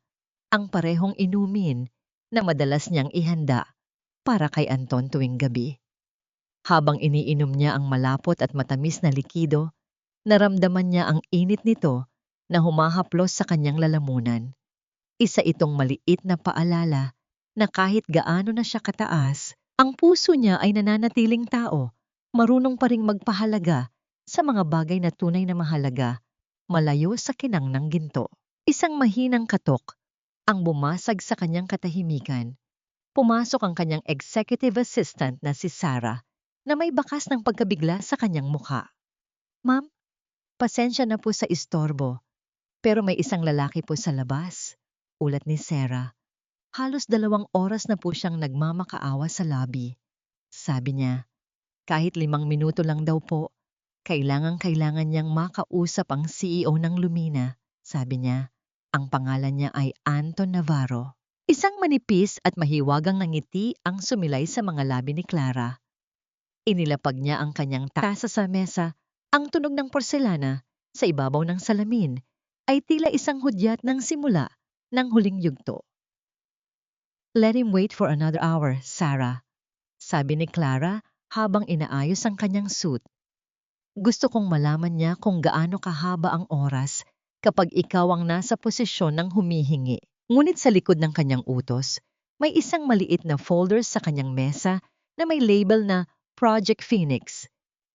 ang parehong inumin na madalas niyang ihanda para kay Anton tuwing gabi. Habang iniinom niya ang malapot at matamis na likido, naramdaman niya ang init nito na humahaplos sa kanyang lalamunan. Isa itong maliit na paalala na kahit gaano na siya kataas, ang puso niya ay nananatiling tao, marunong pa ring magpahalaga sa mga bagay na tunay na mahalaga, malayo sa kinang ng ginto. Isang mahinang katok ang bumasag sa kanyang katahimikan. Pumasok ang kanyang executive assistant na si Sarah na may bakas ng pagkabigla sa kanyang mukha. Ma'am, pasensya na po sa istorbo, pero may isang lalaki po sa labas, ulat ni Sarah. Halos 2 oras na po siyang nagmamakaawa sa lobby. Sabi niya, Kahit 5 minuto lang daw po, kailangan niyang makausap ang CEO ng Lumina. Sabi niya, ang pangalan niya ay Anton Navarro. Isang manipis at mahiwagang ngiti ang sumilay sa mga labi ni Clara. Inilapag niya ang kanyang tasa sa mesa. Ang tunog ng porselana sa ibabaw ng salamin ay tila isang hudyat ng simula ng huling yugto. Let him wait for another hour, Sarah, sabi ni Clara habang inaayos ang kanyang suit. Gusto kong malaman niya kung gaano kahaba ang oras kapag ikaw ang nasa posisyon ng humihingi. Ngunit sa likod ng kanyang utos, may isang maliit na folder sa kanyang mesa na may label na Project Phoenix.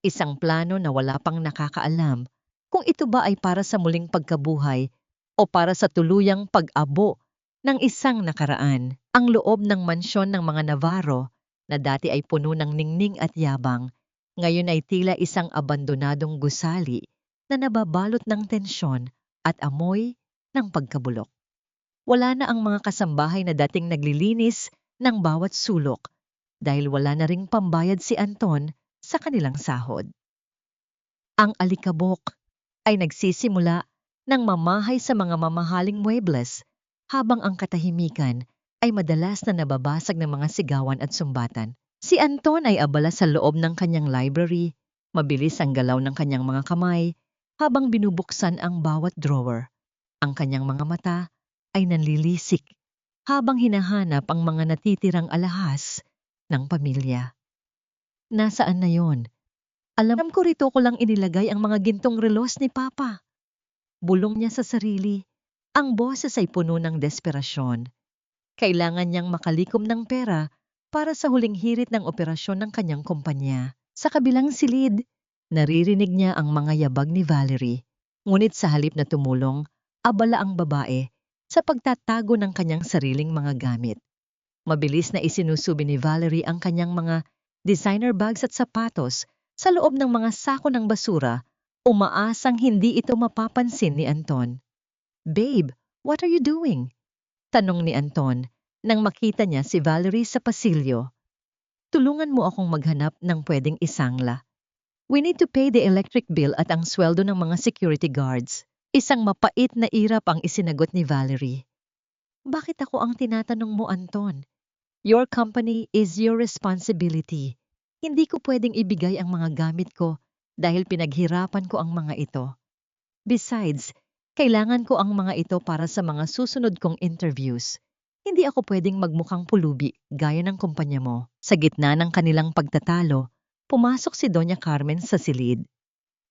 Isang plano na wala pang nakakaalam kung ito ba ay para sa muling pagkabuhay o para sa tuluyang pag-abo ng isang nakaraan. Ang loob ng mansyon ng mga Navarro na dati ay puno ng ningning at yabang, ngayon ay tila isang abandonadong gusali na nababalot ng tensyon at amoy ng pagkabulok. Wala na ang mga kasambahay na dating naglilinis ng bawat sulok dahil wala na ring pambayad si Anton sa kanilang sahod. Ang alikabok ay nagsisimula ng mamahay sa mga mamahaling muebles habang ang katahimikan ay madalas na nababasag ng mga sigawan at sumbatan. Si Anton ay abala sa loob ng kanyang library, mabilis ang galaw ng kanyang mga kamay habang binubuksan ang bawat drawer. Ang kanyang mga mata ay nanlilisik habang hinahanap ang mga natitirang alahas ng pamilya. Nasaan na yon? Alam ko rito ko lang inilagay ang mga gintong relos ni Papa. Bulong niya sa sarili. Ang boses ay puno ng desperasyon. Kailangan niyang makalikom ng pera para sa huling hirit ng operasyon ng kanyang kumpanya. Sa kabilang silid, naririnig niya ang mga yabag ni Valerie. Ngunit sa halip na tumulong, abala ang babae sa pagtatago ng kanyang sariling mga gamit. Mabilis na isinusubi ni Valerie ang kanyang mga designer bags at sapatos sa loob ng mga sako ng basura, umaasang hindi ito mapapansin ni Anton. "Babe, what are you doing?" tanong ni Anton nang makita niya si Valerie sa pasilyo. "Tulungan mo akong maghanap ng pwedeng isangla. We need to pay the electric bill at ang sweldo ng mga security guards." Isang mapait na irap ang isinagot ni Valerie. "Bakit ako ang tinatanong mo, Anton? Your company is your responsibility. Hindi ko pwedeng ibigay ang mga gamit ko dahil pinaghirapan ko ang mga ito. Besides, kailangan ko ang mga ito para sa mga susunod kong interviews. Hindi ako pwedeng magmukhang pulubi gaya ng kumpanya mo." Sa gitna ng kanilang pagtatalo, pumasok si Doña Carmen sa silid.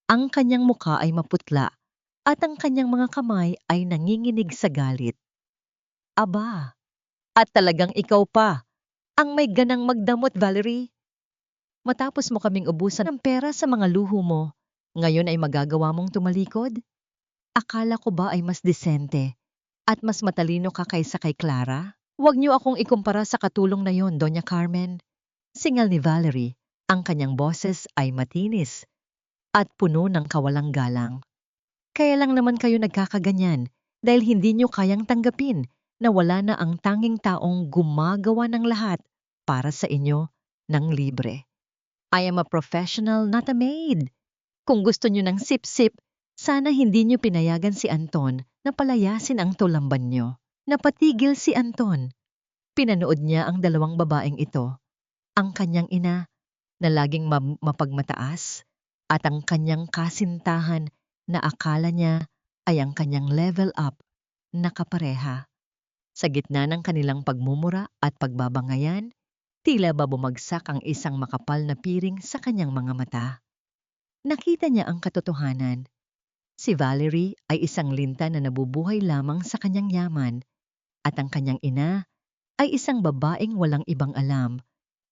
Ang kanyang mukha ay maputla at ang kanyang mga kamay ay nanginginig sa galit. "Aba, at talagang ikaw pa ang may ganang magdamot, Valerie. Matapos mo kaming ubusan ng pera sa mga luho mo, ngayon ay magagawa mong tumalikod? Akala ko ba ay mas disente at mas matalino ka kaysa kay Clara? Huwag niyo akong ikumpara sa katulong na yon, Doña Carmen." Singal ni Valerie. Ang kanyang boses ay matinis at puno ng kawalang galang. "Kaya lang naman kayo nagkakaganyan dahil hindi niyo kayang tanggapin na wala na ang tanging taong gumagawa ng lahat para sa inyo ng libre. I am a professional, not a maid. Kung gusto niyo ng sip-sip, sana hindi niyo pinayagan si Anton na palayasin ang tulamban niyo." Napatigil si Anton. Pinanood niya ang dalawang babaeng ito. Ang kanyang ina na laging mapagmataas at ang kanyang kasintahan na akala niya ay ang kanyang level up na kapareha. Sa gitna ng kanilang pagmumura at pagbabangayan, tila ba bumagsak ang isang makapal na piring sa kanyang mga mata. Nakita niya ang katotohanan. Si Valerie ay isang linta na nabubuhay lamang sa kanyang yaman at ang kanyang ina ay isang babaeng walang ibang alam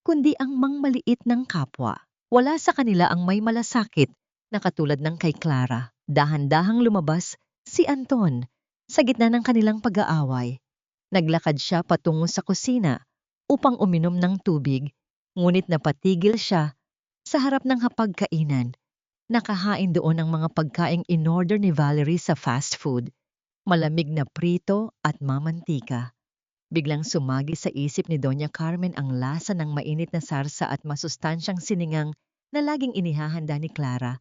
kundi ang mangmaliit ng kapwa. Wala sa kanila ang may malasakit na katulad ng kay Clara. Dahan-dahang lumabas si Anton sa gitna ng kanilang pag-aaway. Naglakad siya patungo sa kusina upang uminom ng tubig, ngunit napatigil siya sa harap ng hapagkainan. Nakahain doon ang mga pagkaing in-order ni Valerie sa fast food, malamig na prito at mamantika. Biglang sumagi sa isip ni Doña Carmen ang lasa ng mainit na sarsa at masustansyang siningang na laging inihahanda ni Clara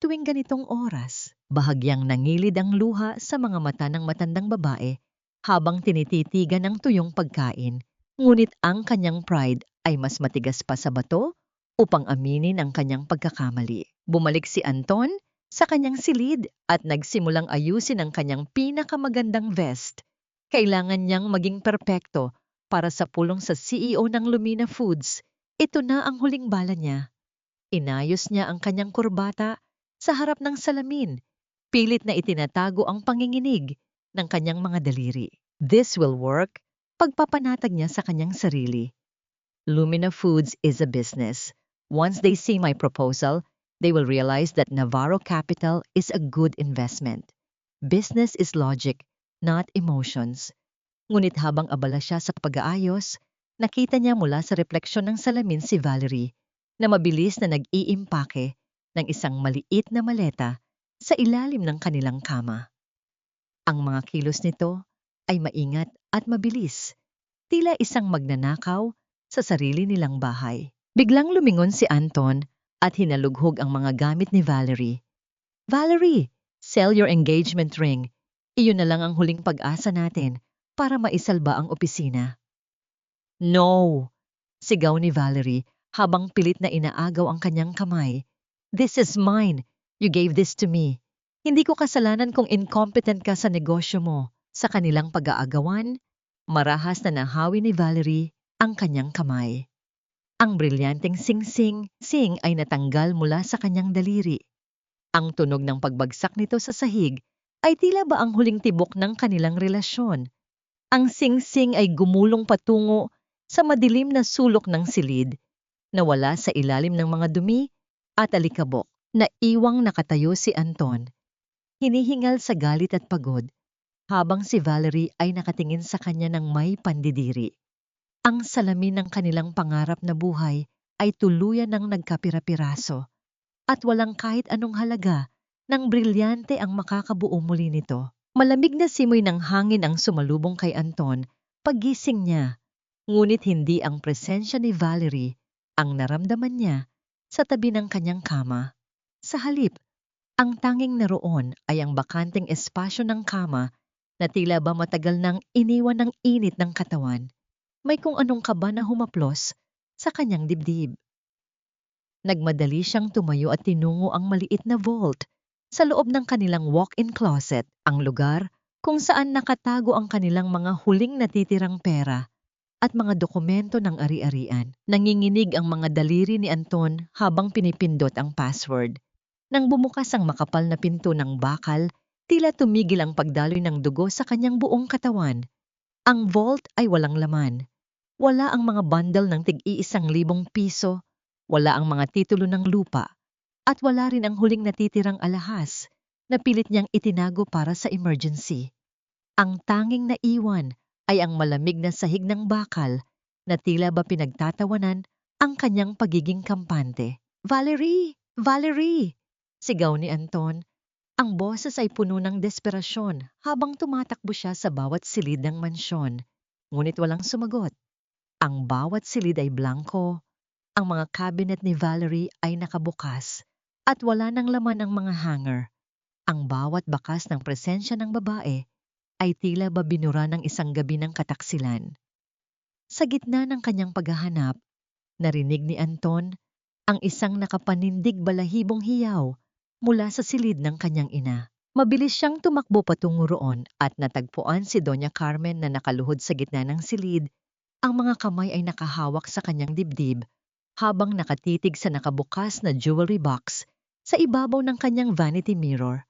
tuwing ganitong oras. Bahagyang nangilid ang luha sa mga mata ng matandang babae habang tinititigan ang tuyong pagkain. Ngunit ang kanyang pride ay mas matigas pa sa bato upang aminin ang kanyang pagkakamali. Bumalik si Anton sa kanyang silid at nagsimulang ayusin ang kanyang pinakamagandang vest. Kailangan niyang maging perpekto para sa pulong sa CEO ng Lumina Foods. Ito na ang huling bala niya. Inayos niya ang kanyang kurbata sa harap ng salamin. Pilit na itinatago ang panginginig ng kanyang mga daliri. This will work. Pagpapanatag niya sa kanyang sarili. Lumina Foods is a business. Once they see my proposal, they will realize that Navarro Capital is a good investment. Business is logic, not emotions. Ngunit habang abala siya sa pag-aayos, nakita niya mula sa refleksyon ng salamin si Valerie na mabilis na nag-iimpake ng isang maliit na maleta sa ilalim ng kanilang kama. Ang mga kilos nito ay maingat at mabilis, tila isang magnanakaw sa sarili nilang bahay. Biglang lumingon si Anton at hinalughog ang mga gamit ni Valerie. Valerie, sell your engagement ring. Iyon na lang ang huling pag-asa natin para maisalba ang opisina. No! Sigaw ni Valerie habang pilit na inaagaw ang kanyang kamay. This is mine. You gave this to me. Hindi ko kasalanan kung incompetent ka sa negosyo mo. Sa kanilang pag-aagawan, marahas na nahawi ni Valerie ang kanyang kamay. Ang brilyanteng sing-sing ay natanggal mula sa kanyang daliri. Ang tunog ng pagbagsak nito sa sahig ay tila ba ang huling tibok ng kanilang relasyon. Ang sing-sing ay gumulong patungo sa madilim na sulok ng silid, nawala sa ilalim ng mga dumi at alikabok. Naiwang nakatayo si Anton, hinihingal sa galit at pagod, habang si Valerie ay nakatingin sa kanya ng may pandidiri. Ang salamin ng kanilang pangarap na buhay ay tuluyan ng nagkapira-piraso at walang kahit anong halaga ng brilyante ang makakabuo muli nito. Malamig na simoy ng hangin ang sumalubong kay Anton paggising niya, ngunit hindi ang presensya ni Valerie ang naramdaman niya sa tabi ng kanyang kama. Sa halip, ang tanging naroon ay ang bakanteng espasyo ng kama na tila ba matagal nang iniwan ng init ng katawan. May kung anong kaba na humaplos sa kanyang dibdib. Nagmadali siyang tumayo at tinungo ang maliit na vault sa loob ng kanilang walk-in closet, ang lugar kung saan nakatago ang kanilang mga huling natitirang pera at mga dokumento ng ari-arian. Nanginginig ang mga daliri ni Anton habang pinipindot ang password. Nang bumukas ang makapal na pinto ng bakal, tila tumigil ang pagdaloy ng dugo sa kanyang buong katawan. Ang vault ay walang laman. Wala ang mga bundle ng tig-1,000 piso, wala ang mga titulo ng lupa, at wala rin ang huling natitirang alahas na pilit niyang itinago para sa emergency. Ang tanging naiwan ay ang malamig na sahig ng bakal na tila ba pinagtatawanan ang kanyang pagiging kampante. Valerie! Valerie! Sigaw ni Anton. Ang boses ay puno ng desperasyon habang tumatakbo siya sa bawat silid ng mansyon. Ngunit walang sumagot. Ang bawat silid ay blanko. Ang mga cabinet ni Valerie ay nakabukas at wala nang laman ang mga hanger. Ang bawat bakas ng presensya ng babae ay tila ba binura ng isang gabi ng kataksilan. Sa gitna ng kanyang paghahanap, narinig ni Anton ang isang nakapanindig balahibong hiyaw mula sa silid ng kanyang ina. Mabilis siyang tumakbo patungo roon at natagpuan si Doña Carmen na nakaluhod sa gitna ng silid. Ang mga kamay ay nakahawak sa kanyang dibdib habang nakatitig sa nakabukas na jewelry box sa ibabaw ng kanyang vanity mirror.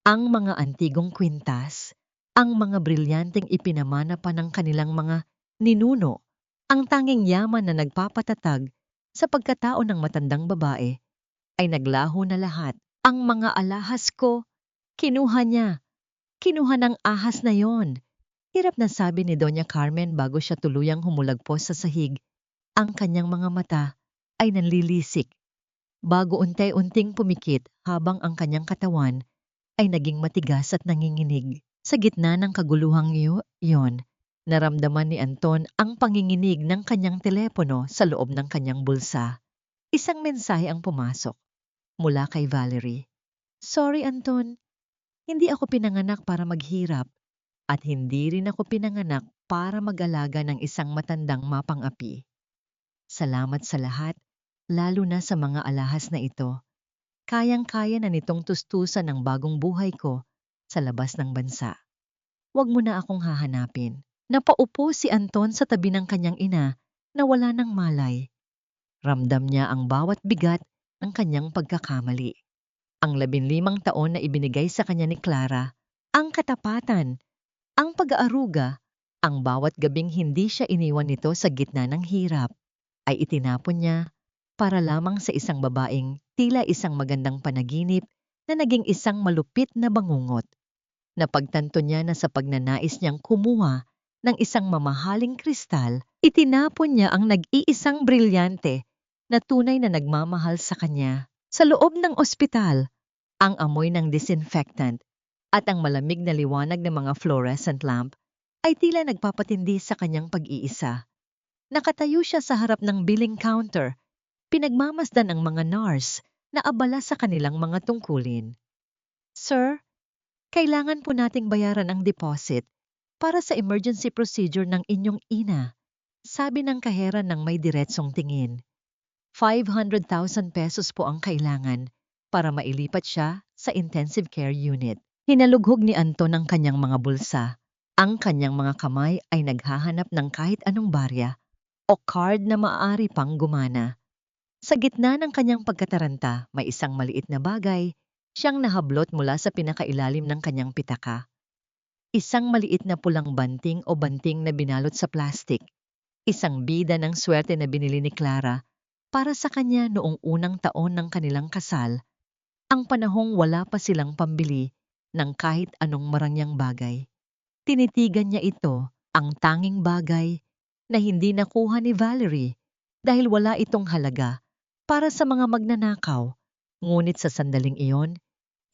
Ang mga antigong kwintas, ang mga brilyanteng ipinamana pa ng kanilang mga ninuno, ang tanging yaman na nagpapatatag sa pagkatao ng matandang babae, ay naglaho na lahat. Ang mga alahas ko, kinuha niya. Kinuha ng ahas na yon. Hirap na sabi ni Doña Carmen bago siya tuluyang humulagpos sa sahig. Ang kanyang mga mata ay nanlilisik, bago unti-unting pumikit habang ang kanyang katawan ay naging matigas at nanginginig. Sa gitna ng kaguluhang iyon, naramdaman ni Anton ang panginginig ng kanyang telepono sa loob ng kanyang bulsa. Isang mensahe ang pumasok mula kay Valerie. Sorry, Anton. Hindi ako pinanganak para maghirap at hindi rin ako pinanganak para mag-alaga ng isang matandang mapang-api. Salamat sa lahat, lalo na sa mga alahas na ito. Kayang-kaya na nitong tustusan ang bagong buhay ko sa labas ng bansa. Huwag mo na akong hahanapin. Napaupo si Anton sa tabi ng kanyang ina na wala ng malay. Ramdam niya ang bawat bigat ng kanyang pagkakamali. Ang 15 taon na ibinigay sa kanya ni Clara, ang katapatan, ang pag-aaruga, ang bawat gabing hindi siya iniwan nito sa gitna ng hirap, ay itinapon niya para lamang sa isang babaeng tila isang magandang panaginip na naging isang malupit na bangungot. Napagtanto niya na sa pagnanais niyang kumuha ng isang mamahaling kristal, itinapon niya ang nag-iisang brilyante na tunay na nagmamahal sa kanya. Sa loob ng ospital, ang amoy ng disinfectant at ang malamig na liwanag ng mga fluorescent lamp ay tila nagpapatindi sa kanyang pag-iisa. Nakatayo siya sa harap ng billing counter, pinagmamasdan ang mga nurse na abala sa kanilang mga tungkulin. Sir, kailangan po nating bayaran ang deposit para sa emergency procedure ng inyong ina, sabi ng kahera ng may diretsong tingin. 500,000 pesos po ang kailangan para mailipat siya sa intensive care unit. Hinalughog ni Anton ang kanyang mga bulsa. Ang kanyang mga kamay ay naghahanap ng kahit anong barya o card na maaari pang gumana. Sa gitna ng kanyang pagkataranta, may isang maliit na bagay siyang nahablot mula sa pinakailalim ng kanyang pitaka. Isang maliit na pulang banting o banting na binalot sa plastik. Isang bida ng swerte na binili ni Clara para sa kanya noong unang taon ng kanilang kasal, ang panahong wala pa silang pambili ng kahit anong marangyang bagay. Tinitigan niya ito, ang tanging bagay na hindi nakuha ni Valerie dahil wala itong halaga para sa mga magnanakaw. Ngunit sa sandaling iyon,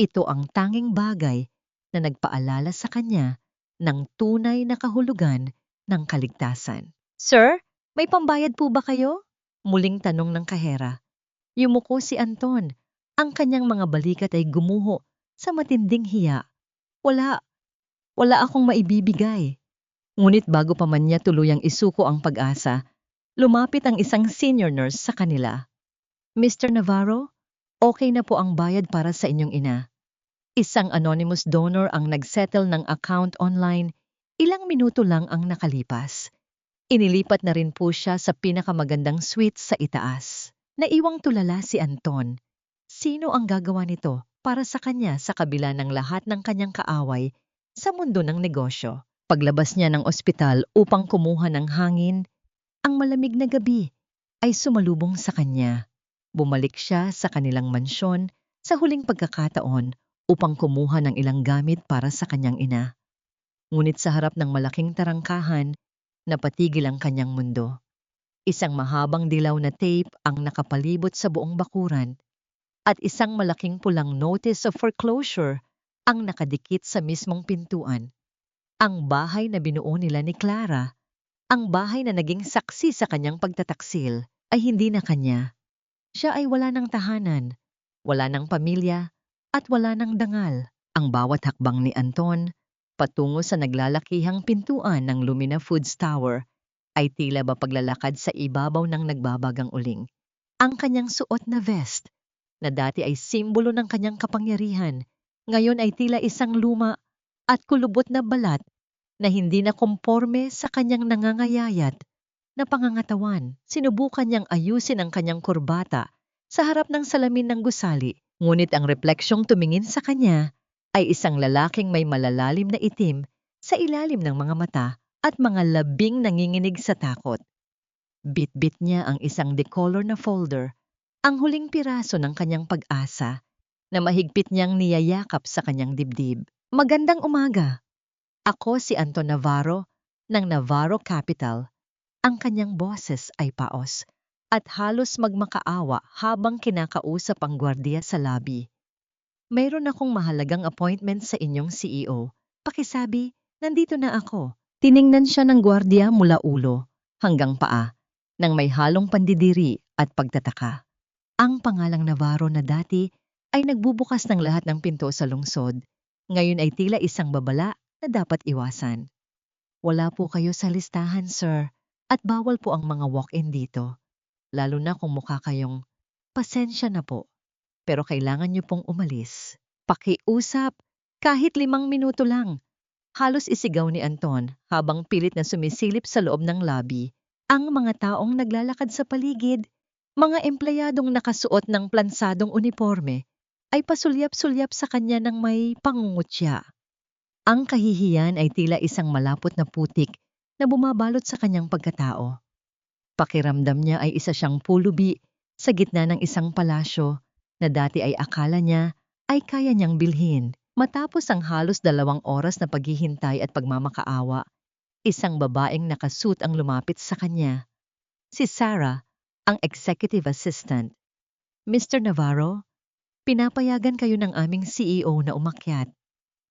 ito ang tanging bagay na nagpaalala sa kanya ng tunay na kahulugan ng kaligtasan. Sir, may pambayad po ba kayo? Muling tanong ng kahera. Yumuko si Anton. Ang kanyang mga balikat ay gumuho sa matinding hiya. Wala akong maibibigay. Ngunit bago pa man niya tuluyang isuko ang pag-asa, lumapit ang isang senior nurse sa kanila. Mr. Navarro, okay na po ang bayad para sa inyong ina. Isang anonymous donor ang nagsettle ng account online, ilang minuto lang ang nakalipas. Inilipat na rin po siya sa pinakamagandang suite sa itaas. Naiwang tulala si Anton. Sino ang gagawa nito para sa kanya sa kabila ng lahat ng kanyang kaaway sa mundo ng negosyo? Paglabas niya ng ospital upang kumuha ng hangin, ang malamig na gabi ay sumalubong sa kanya. Bumalik siya sa kanilang mansyon sa huling pagkakataon upang kumuha ng ilang gamit para sa kanyang ina. Ngunit sa harap ng malaking tarangkahan, napatigil ang kanyang mundo. Isang mahabang dilaw na tape ang nakapalibot sa buong bakuran at isang malaking pulang notice of foreclosure ang nakadikit sa mismong pintuan. Ang bahay na binuo nila ni Clara, ang bahay na naging saksi sa kanyang pagtataksil, ay hindi na kanya. Siya ay wala ng tahanan, wala ng pamilya, at wala ng dangal. Ang bawat hakbang ni Anton patungo sa naglalakihang pintuan ng Lumina Foods Tower ay tila ba paglalakad sa ibabaw ng nagbabagang uling. Ang kanyang suot na vest, na dati ay simbolo ng kanyang kapangyarihan, ngayon ay tila isang luma at kulubot na balat na hindi na komporme sa kanyang nangangayayat na pangangatawan. Sinubukan niyang ayusin ang kanyang kurbata sa harap ng salamin ng gusali, ngunit ang refleksyong tumingin sa kanya ay isang lalaking may malalalim na itim sa ilalim ng mga mata at mga labing nanginginig sa takot. Bit-bit niya ang isang decolor na folder, ang huling piraso ng kanyang pag-asa na mahigpit niyang niyayakap sa kanyang dibdib. Magandang umaga. Ako si Anton Navarro ng Navarro Capital. Ang kanyang boses ay paos at halos magmakaawa habang kinakausap ang gwardiya sa lobby. Mayroon akong mahalagang appointment sa inyong CEO. Pakisabi, nandito na ako. Tiningnan siya ng gwardiya mula ulo hanggang paa, nang may halong pandidiri at pagtataka. Ang pangalang Navarro na dati ay nagbubukas ng lahat ng pinto sa lungsod, ngayon ay tila isang babala na dapat iwasan. Wala po kayo sa listahan, sir, at bawal po ang mga walk-in dito, lalo na kung mukha kayong pasensya na po, pero kailangan niyo pong umalis. Pakiusap, kahit 5 minuto lang. Halos isigaw ni Anton habang pilit na sumisilip sa loob ng lobby ang mga taong naglalakad sa paligid. Mga empleyadong nakasuot ng plansadong uniforme ay pasulyap-sulyap sa kanya ng may pangungutya. Ang kahihiyan ay tila isang malapot na putik na bumabalot sa kanyang pagkatao. Pakiramdam niya ay isa siyang pulubi sa gitna ng isang palasyo na dati ay akala niya ay kaya niyang bilhin. Matapos ang halos 2 oras na paghihintay at pagmamakaawa, isang babaeng nakasuit ang lumapit sa kanya. Si Sarah, ang executive assistant. Mr. Navarro, pinapayagan kayo ng aming CEO na umakyat.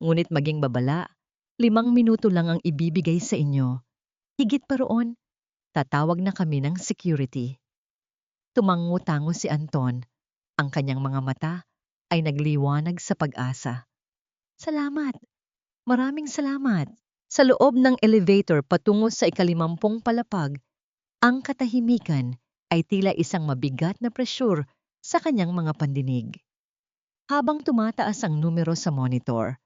Ngunit maging babala, 5 minuto lang ang ibibigay sa inyo. Higit pa roon, tatawag na kami ng security. Tumango-tango si Anton. Ang kanyang mga mata ay nagliwanag sa pag-asa. Salamat. Maraming salamat. Sa loob ng elevator patungo sa ika-50 palapag, ang katahimikan ay tila isang mabigat na presyur sa kanyang mga pandinig. Habang tumataas ang numero sa monitor,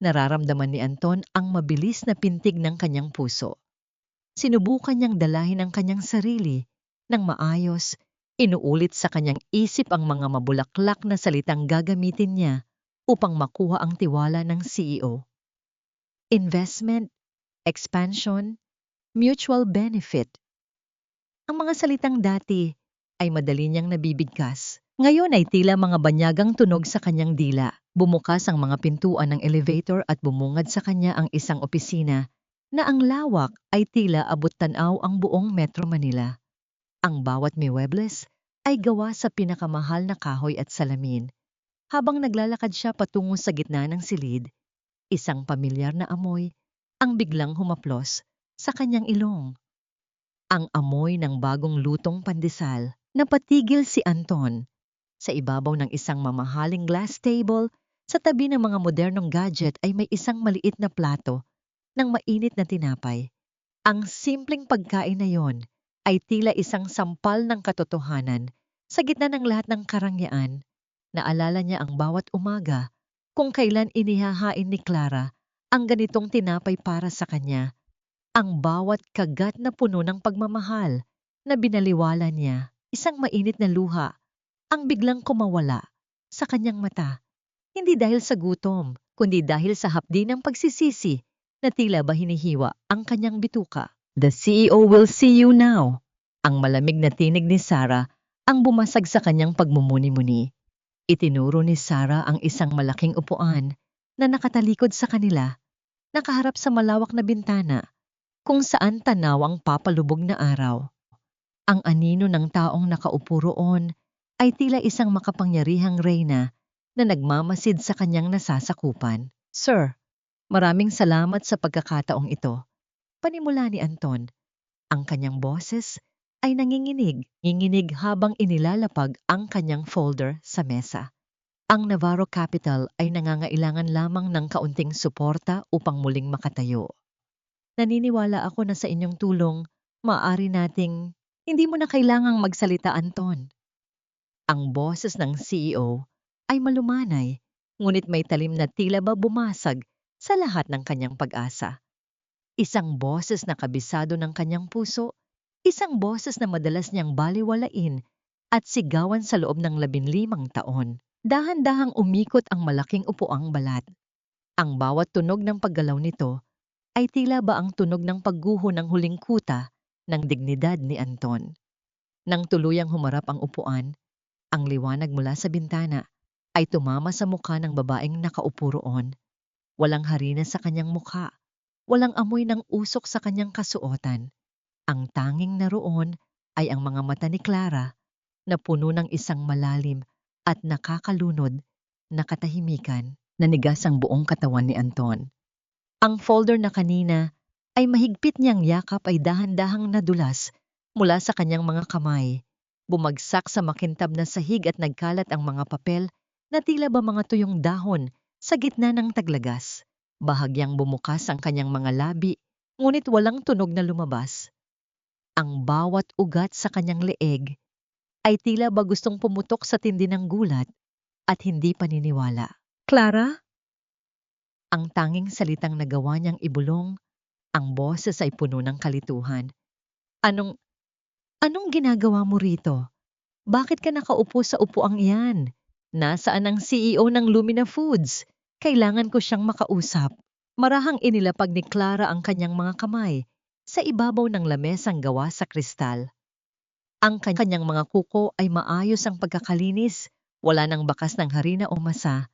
nararamdaman ni Anton ang mabilis na pintig ng kanyang puso. Sinubukan niyang dalahin ang kanyang sarili ng maayos, inuulit sa kanyang isip ang mga mabulaklak na salitang gagamitin niya upang makuha ang tiwala ng CEO. Investment, expansion, mutual benefit. Ang mga salitang dati ay madali niyang nabibigkas. Ngayon ay tila mga banyagang tunog sa kanyang dila. Bumukas ang mga pintuan ng elevator at bumungad sa kanya ang isang opisina na ang lawak ay tila abot-tanaw ang buong Metro Manila. Ang bawat muebles ay gawa sa pinakamahal na kahoy at salamin. Habang naglalakad siya patungo sa gitna ng silid, isang pamilyar na amoy ang biglang humaplos sa kanyang ilong. Ang amoy ng bagong lutong pandesal. Napatigil si Anton sa ibabaw ng isang mamahaling glass table. Sa tabi ng mga modernong gadget ay may isang maliit na plato ng mainit na tinapay. Ang simpleng pagkain na yon ay tila isang sampal ng katotohanan sa gitna ng lahat ng karangyaan. Naalala niya ang bawat umaga kung kailan inihahain ni Clara ang ganitong tinapay para sa kanya. Ang bawat kagat na puno ng pagmamahal na binaliwala niya, isang mainit na luha ang biglang kumawala sa kanyang mata. Hindi dahil sa gutom, kundi dahil sa hapdi ng pagsisisi na tila ba hinihiwa ang kanyang bituka. The CEO will see you now. Ang malamig na tinig ni Sarah ang bumasag sa kanyang pagmumuni-muni. Itinuro ni Sarah ang isang malaking upuan na nakatalikod sa kanila, nakaharap sa malawak na bintana, kung saan tanaw ang papalubog na araw. Ang anino ng taong nakaupo roon ay tila isang makapangyarihang reyna na nagmamasid sa kanyang nasasakupan. Sir, maraming salamat sa pagkakataong ito. Panimula ni Anton. Ang kanyang boses ay nanginginig habang inilalapag ang kanyang folder sa mesa. Ang Navarro Capital ay nangangailangan lamang ng kaunting suporta upang muling makatayo. Naniniwala ako na sa inyong tulong, maaari nating hindi mo na kailangang magsalita, Anton. Ang boses ng CEO ay malumanay, ngunit may talim na tila ba bumasag sa lahat ng kanyang pag-asa. Isang boses na kabisado ng kanyang puso, isang boses na madalas niyang baliwalain at sigawan sa loob ng 15 taon. Dahan-dahang umikot ang malaking upuang balat. Ang bawat tunog ng paggalaw nito ay tila ba ang tunog ng pagguho ng huling kuta ng dignidad ni Anton. Nang tuluyang humarap ang upuan, ang liwanag mula sa bintana ay tumama sa mukha ng babaeng nakaupo roon. Walang harina sa kanyang mukha, walang amoy ng usok sa kanyang kasuotan. Ang tanging naroon ay ang mga mata ni Clara na puno ng isang malalim at nakakalunod na katahimikan. Nanigas ang buong katawan ni Anton. Ang folder na kanina ay mahigpit niyang yakap ay dahan-dahang nadulas mula sa kanyang mga kamay. Bumagsak sa makintab na sahig at nagkalat ang mga papel na tila ba mga tuyong dahon sa gitna ng taglagas. Bahagyang bumukas ang kanyang mga labi, ngunit walang tunog na lumabas. Ang bawat ugat sa kanyang leeg ay tila ba gustong pumutok sa tindi ng gulat at hindi paniniwala. Clara? Ang tanging salitang nagawa niyang ibulong, ang boses ay puno ng kalituhan. Anong ginagawa mo rito? Bakit ka nakaupo sa upuang iyan? Nasaan ang CEO ng Lumina Foods? Kailangan ko siyang makausap. Marahang inilapag ni Clara ang kanyang mga kamay sa ibabaw ng lamesang gawa sa kristal. Ang kanyang mga kuko ay maayos ang pagkakalinis, wala nang bakas ng harina o masa.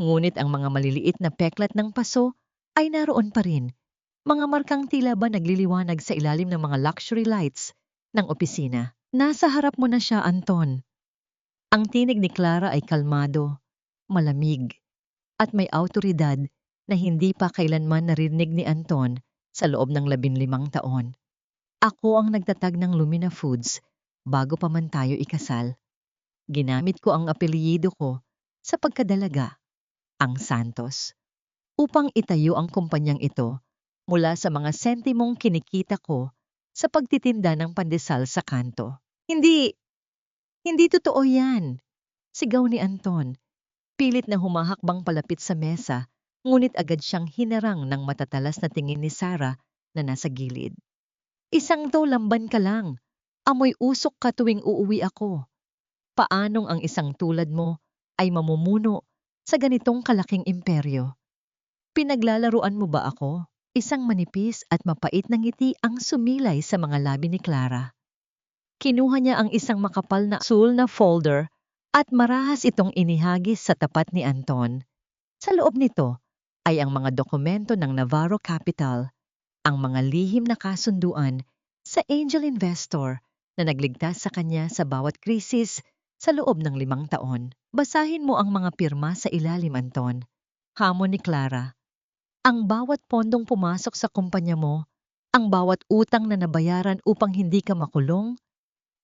Ngunit ang mga maliliit na peklat ng paso ay naroon pa rin. Mga markang tila ba nagliliwanag sa ilalim ng mga luxury lights ng opisina. Nasa harap mo na siya, Anton. Ang tinig ni Clara ay kalmado, malamig, at may awtoridad na hindi pa kailanman narinig ni Anton sa loob ng 15 taon. Ako ang nagtatag ng Lumina Foods bago pa man tayo ikasal. Ginamit ko ang apelyido ko sa pagkadalaga, ang Santos, upang itayo ang kumpanyang ito mula sa mga sentimong kinikita ko sa pagtitinda ng pandesal sa kanto. Hindi totoo yan, sigaw ni Anton. Pilit na humahakbang palapit sa mesa, ngunit agad siyang hinarang ng matatalas na tingin ni Sarah na nasa gilid. Isang lamban ka lang. Amoy usok ka tuwing uuwi ako. Paanong ang isang tulad mo ay mamumuno sa ganitong kalaking imperyo? Pinaglalaruan mo ba ako? Isang manipis at mapait na ngiti ang sumilay sa mga labi ni Clara. Kinuha niya ang isang makapal na asul na folder at marahas itong inihagis sa tapat ni Anton. Sa loob nito ay ang mga dokumento ng Navarro Capital, ang mga lihim na kasunduan sa angel investor na nagligtas sa kanya sa bawat krisis sa loob ng 5 taon. Basahin mo ang mga pirma sa ilalim, Anton. Hamon ni Clara. Ang bawat pondong pumasok sa kumpanya mo, ang bawat utang na nabayaran upang hindi ka makulong,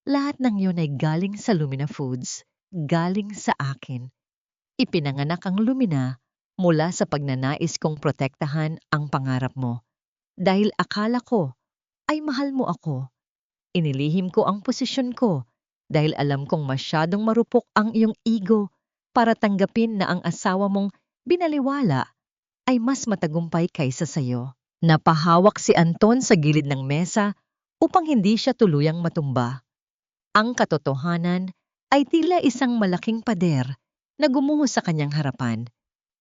lahat ng yun ay galing sa Lumina Foods, galing sa akin. Ipinanganak ang Lumina mula sa pagnanais kong protektahan ang pangarap mo. Dahil akala ko ay mahal mo ako. Inilihim ko ang posisyon ko dahil alam kong masyadong marupok ang iyong ego para tanggapin na ang asawa mong binaliwala ay mas matagumpay kaysa sayo. Napahawak si Anton sa gilid ng mesa upang hindi siya tuluyang matumba. Ang katotohanan ay tila isang malaking pader na gumuho sa kanyang harapan.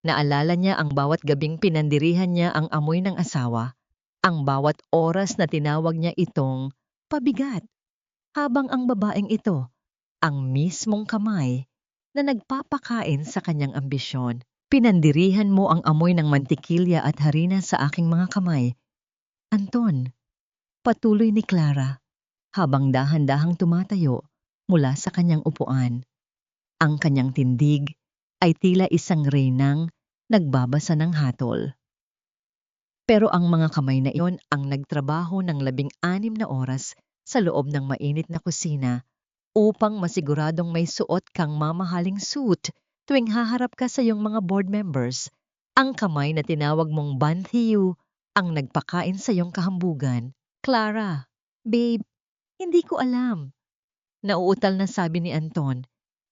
Naalala niya ang bawat gabing pinandirihan niya ang amoy ng asawa, ang bawat oras na tinawag niya itong pabigat, habang ang babaeng ito, ang mismong kamay na nagpapakain sa kanyang ambisyon. Pinandirihan mo ang amoy ng mantikilya at harina sa aking mga kamay. Anton, patuloy ni Clara, habang dahan-dahang tumatayo mula sa kanyang upuan. Ang kanyang tindig ay tila isang reynang nagbabasa ng hatol. Pero ang mga kamay na iyon ang nagtrabaho ng 16 na oras sa loob ng mainit na kusina upang masiguradong may suot kang mamahaling suit tuwing haharap ka sa iyong mga board members. Ang kamay na tinawag mong Banthiu ang nagpakain sa iyong kahambugan. Clara, babe, hindi ko alam. Nauutal na sabi ni Anton.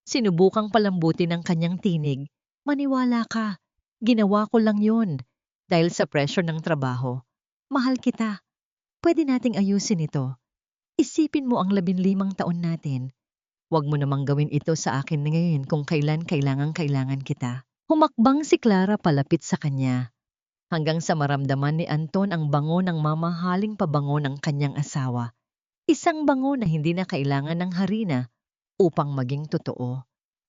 Sinubukang palambutin ng kanyang tinig. Maniwala ka, ginawa ko lang yun. Dahil sa pressure ng trabaho. Mahal kita. Pwede nating ayusin ito. Isipin mo ang 15 taon natin. Huwag mo namang gawin ito sa akin ngayon kung kailan kailangan kita. Humakbang si Clara palapit sa kanya. Hanggang sa maramdaman ni Anton ang bango ng mamahaling pabango ng kanyang asawa. Isang bango na hindi na kailangan ng harina upang maging totoo.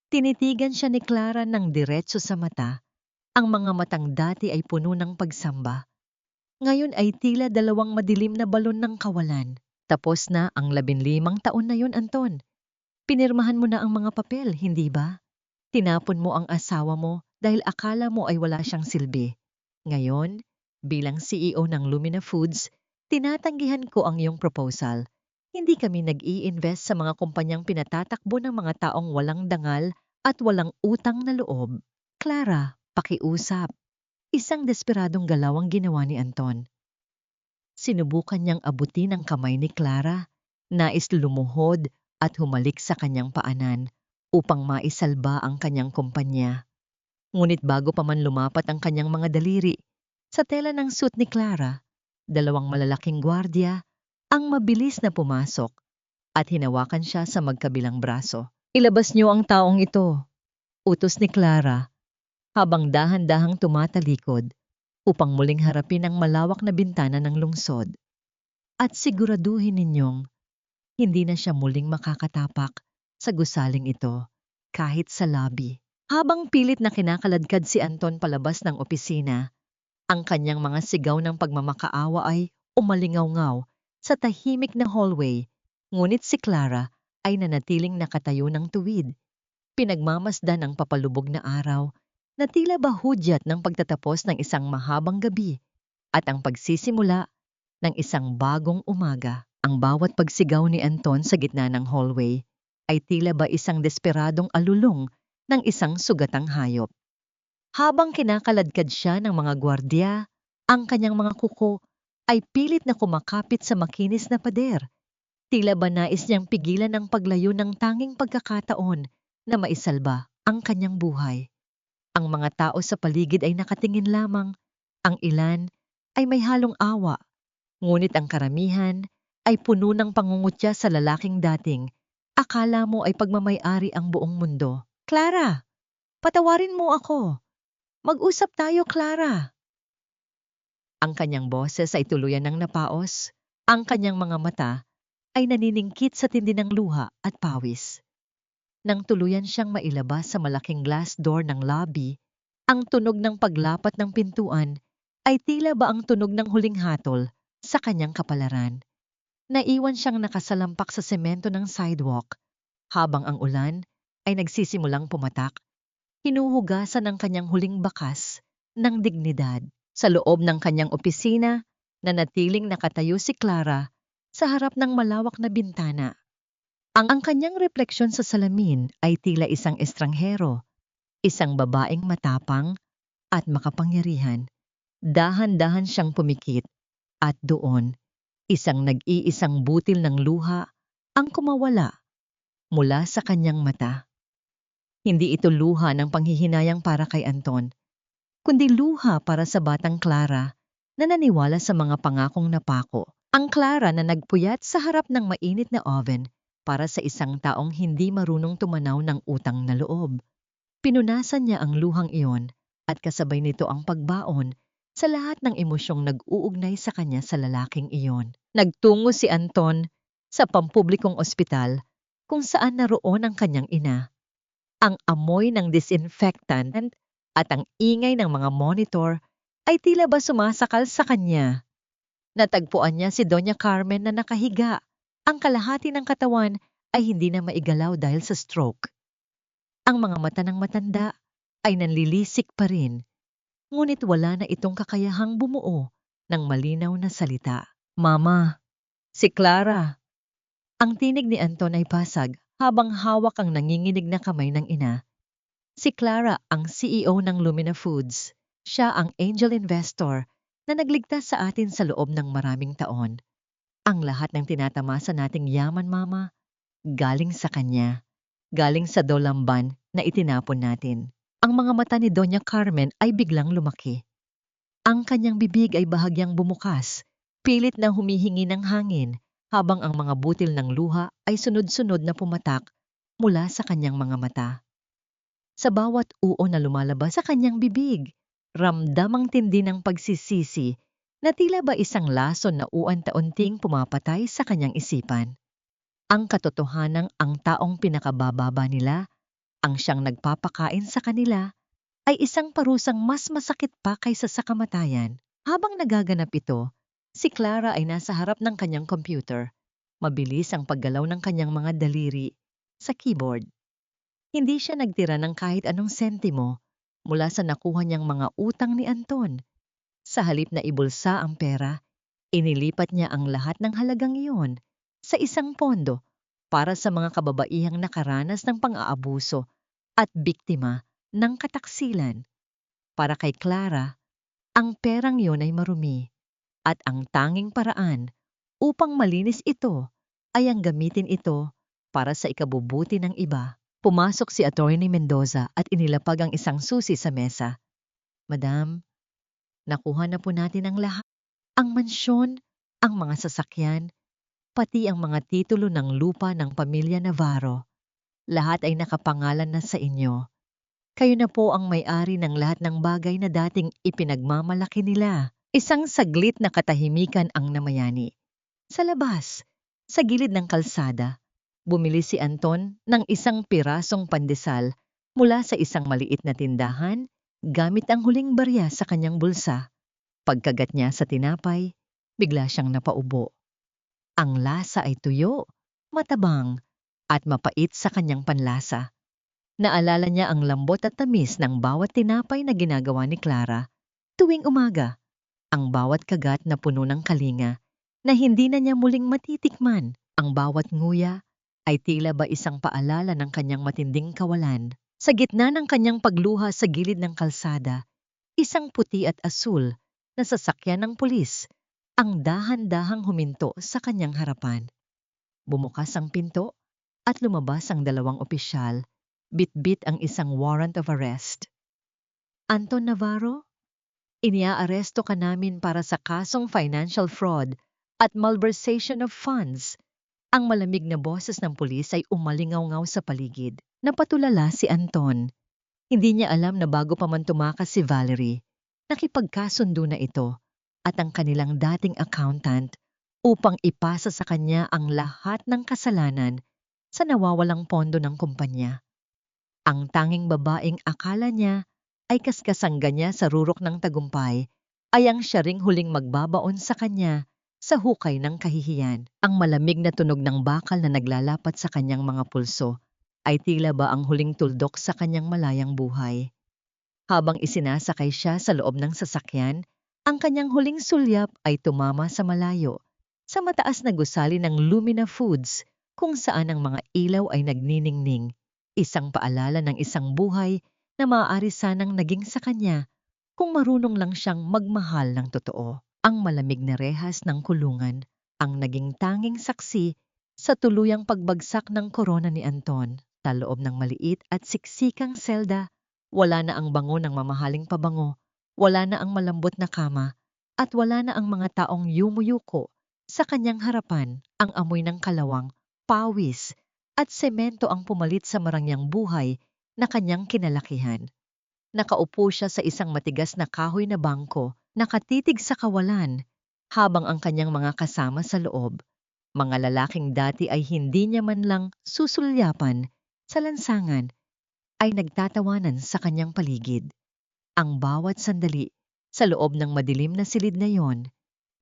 Tinitigan siya ni Clara ng diretso sa mata. Ang mga matang dati ay puno ng pagsamba. Ngayon ay tila 2 madilim na balon ng kawalan. Tapos na ang 15 taon na yun, Anton. Pinirmahan mo na ang mga papel, hindi ba? Tinapon mo ang asawa mo dahil akala mo ay wala siyang silbi. Ngayon, bilang CEO ng Lumina Foods, tinatanggihan ko ang iyong proposal. Hindi kami nag-i-invest sa mga kumpanyang pinatatakbo ng mga taong walang dangal at walang utang na loob. Clara, pakiusap. Isang desperadong galaw ang ginawa ni Anton. Sinubukan niyang abutin ang kamay ni Clara, nais lumuhod at humalik sa kanyang paanan upang maisalba ang kanyang kumpanya. Ngunit bago pa man lumapat ang kanyang mga daliri, sa tela ng suit ni Clara, dalawang malalaking gwardiya ang mabilis na pumasok at hinawakan siya sa magkabilang braso. Ilabas niyo ang taong ito, utos ni Clara habang dahan-dahang tumatalikod upang muling harapin ang malawak na bintana ng lungsod. At siguraduhin ninyong hindi na siya muling makakatapak sa gusaling ito kahit sa lobby. Habang pilit na kinakaladkad si Anton palabas ng opisina, ang kanyang mga sigaw ng pagmamakaawa ay umalingaw-ngaw sa tahimik na hallway, ngunit si Clara ay nanatiling nakatayo ng tuwid, pinagmamasdan ng papalubog na araw na tila ba hudyat ng pagtatapos ng isang mahabang gabi at ang pagsisimula ng isang bagong umaga. Ang bawat pagsigaw ni Anton sa gitna ng hallway ay tila ba isang desperadong alulong ng isang sugatang hayop. Habang kinakaladkad siya ng mga gwardya, ang kanyang mga kuko ay pilit na kumakapit sa makinis na pader. Tila ba nais niyang pigilan ang paglayo ng tanging pagkakataon na maisalba ang kanyang buhay. Ang mga tao sa paligid ay nakatingin lamang, ang ilan ay may halong awa, ngunit ang karamihan ay puno ng pangungutya sa lalaking dating akala mo ay pagmamay-ari ang buong mundo. Clara, patawarin mo ako. Mag-usap tayo, Clara. Ang kanyang boses ay tuluyan ng napaos. Ang kanyang mga mata ay naniningkit sa tindi ng luha at pawis. Nang tuluyan siyang mailabas sa malaking glass door ng lobby, ang tunog ng paglapat ng pintuan ay tila ba ang tunog ng huling hatol sa kanyang kapalaran. Naiwan siyang nakasalampak sa semento ng sidewalk habang ang ulan ay nagsisimulang pumatak. Hinuhugasan ang kanyang huling bakas ng dignidad. Sa loob ng kanyang opisina, nanatiling nakatayo si Clara sa harap ng malawak na bintana. Ang kanyang refleksyon sa salamin ay tila isang estranghero, isang babaeng matapang at makapangyarihan. Dahan-dahan siyang pumikit at doon, isang nag-iisang butil ng luha ang kumawala mula sa kanyang mata. Hindi ito luha ng panghihinayang para kay Anton, kundi luha para sa batang Clara na naniwala sa mga pangakong napako. Ang Clara na nagpuyat sa harap ng mainit na oven para sa isang taong hindi marunong tumanaw ng utang na loob. Pinunasan niya ang luhang iyon at kasabay nito ang pagbaon sa lahat ng emosyong nag-uugnay sa kanya sa lalaking iyon. Nagtungo si Anton sa pampublikong ospital kung saan naroon ang kanyang ina. Ang amoy ng disinfectant at ang ingay ng mga monitor ay tila ba sumasakal sa kanya. Natagpuan niya si Doña Carmen na nakahiga. Ang kalahati ng katawan ay hindi na maigalaw dahil sa stroke. Ang mga mata ng matanda ay nanlilisik pa rin, ngunit wala na itong kakayahang bumuo ng malinaw na salita. Mama, si Clara. Ang tinig ni Anton ay pasag habang hawak ang nanginginig na kamay ng ina. Si Clara ang CEO ng Lumina Foods. Siya ang angel investor na nagligtas sa atin sa loob ng maraming taon. Ang lahat ng tinatamasa nating yaman, Mama, galing sa kanya. Galing sa dolamban na itinapon natin. Ang mga mata ni Doña Carmen ay biglang lumaki. Ang kanyang bibig ay bahagyang bumukas, pilit na humihingi ng hangin, habang ang mga butil ng luha ay sunod-sunod na pumatak mula sa kanyang mga mata. Sa bawat uo na lumalabas sa kanyang bibig, ramdam ang tindi ng pagsisisi na tila ba isang lason na uanta-unting pumapatay sa kanyang isipan. Ang katotohanang ang taong pinakabababa nila, ang siyang nagpapakain sa kanila, ay isang parusang mas masakit pa kaysa sa kamatayan. Habang nagaganap ito, si Clara ay nasa harap ng kanyang computer. Mabilis ang paggalaw ng kanyang mga daliri sa keyboard. Hindi siya nagtira ng kahit anong sentimo mula sa nakuha niyang mga utang ni Anton. Sa halip na ibulsa ang pera, inilipat niya ang lahat ng halagang iyon sa isang pondo para sa mga kababaihang nakaranas ng pang-aabuso at biktima ng kataksilan. Para kay Clara, ang perang yon ay marumi at ang tanging paraan upang malinis ito ay ang gamitin ito para sa ikabubuti ng iba. Pumasok si Attorney Mendoza at inilapag ang isang susi sa mesa. Madam, nakuha na po natin ang lahat. Ang mansyon, ang mga sasakyan, pati ang mga titulo ng lupa ng pamilya Navarro. Lahat ay nakapangalan na sa inyo. Kayo na po ang may-ari ng lahat ng bagay na dating ipinagmamalaki nila. Isang saglit na katahimikan ang namayani. Sa labas, sa gilid ng kalsada, bumili si Anton ng isang pirasong pandesal mula sa isang maliit na tindahan gamit ang huling barya sa kanyang bulsa. Pagkagat niya sa tinapay, bigla siyang napaubo. Ang lasa ay tuyo, matabang, at mapait sa kanyang panlasa. Naalala niya ang lambot at tamis ng bawat tinapay na ginagawa ni Clara tuwing umaga. Ang bawat kagat na puno ng kalinga na hindi na niya muling matitikman. Ang bawat nguya ay tila ba isang paalala ng kanyang matinding kawalan. Sa gitna ng kanyang pagluha sa gilid ng kalsada, isang puti at asul na sasakyan ng pulis ang dahan-dahang huminto sa kanyang harapan. Bumukas ang pinto at lumabas ang dalawang opisyal, bit-bit ang isang warrant of arrest. Anton Navarro, iniaaresto ka namin para sa kasong financial fraud at malversation of funds. Ang malamig na boses ng pulis ay umalingaw-ngaw sa paligid. Napatulala si Anton. Hindi niya alam na bago pa man tumakas si Valerie, nakipagkasundo na ito at ang kanilang dating accountant upang ipasa sa kanya ang lahat ng kasalanan sa nawawalang pondo ng kumpanya. Ang tanging babaeng akala niya ay kaskasangga niya sa rurok ng tagumpay ay ang siya ring huling magbabaon sa kanya sa hukay ng kahihiyan. Ang malamig na tunog ng bakal na naglalapat sa kanyang mga pulso ay tila ba ang huling tuldok sa kanyang malayang buhay. Habang isinasakay siya sa loob ng sasakyan, ang kanyang huling sulyap ay tumama sa malayo, sa mataas na gusali ng Lumina Foods kung saan ang mga ilaw ay nagniningning, isang paalala ng isang buhay na maaari sanang naging sa kanya kung marunong lang siyang magmahal ng totoo. Ang malamig na rehas ng kulungan ang naging tanging saksi sa tuluyang pagbagsak ng korona ni Anton. Sa loob ng maliit at siksikang selda, wala na ang bango ng mamahaling pabango, wala na ang malambot na kama, at wala na ang mga taong yumuyuko sa kanyang harapan. Ang amoy ng kalawang, pawis, at semento ang pumalit sa marangyang buhay na kanyang kinalakihan. Nakaupo siya sa isang matigas na kahoy na bangko, nakatitig sa kawalan, habang ang kanyang mga kasama sa loob, mga lalaking dati ay hindi niya man lang susulyapan sa lansangan, ay nagtatawanan sa kanyang paligid. Ang bawat sandali sa loob ng madilim na silid na yon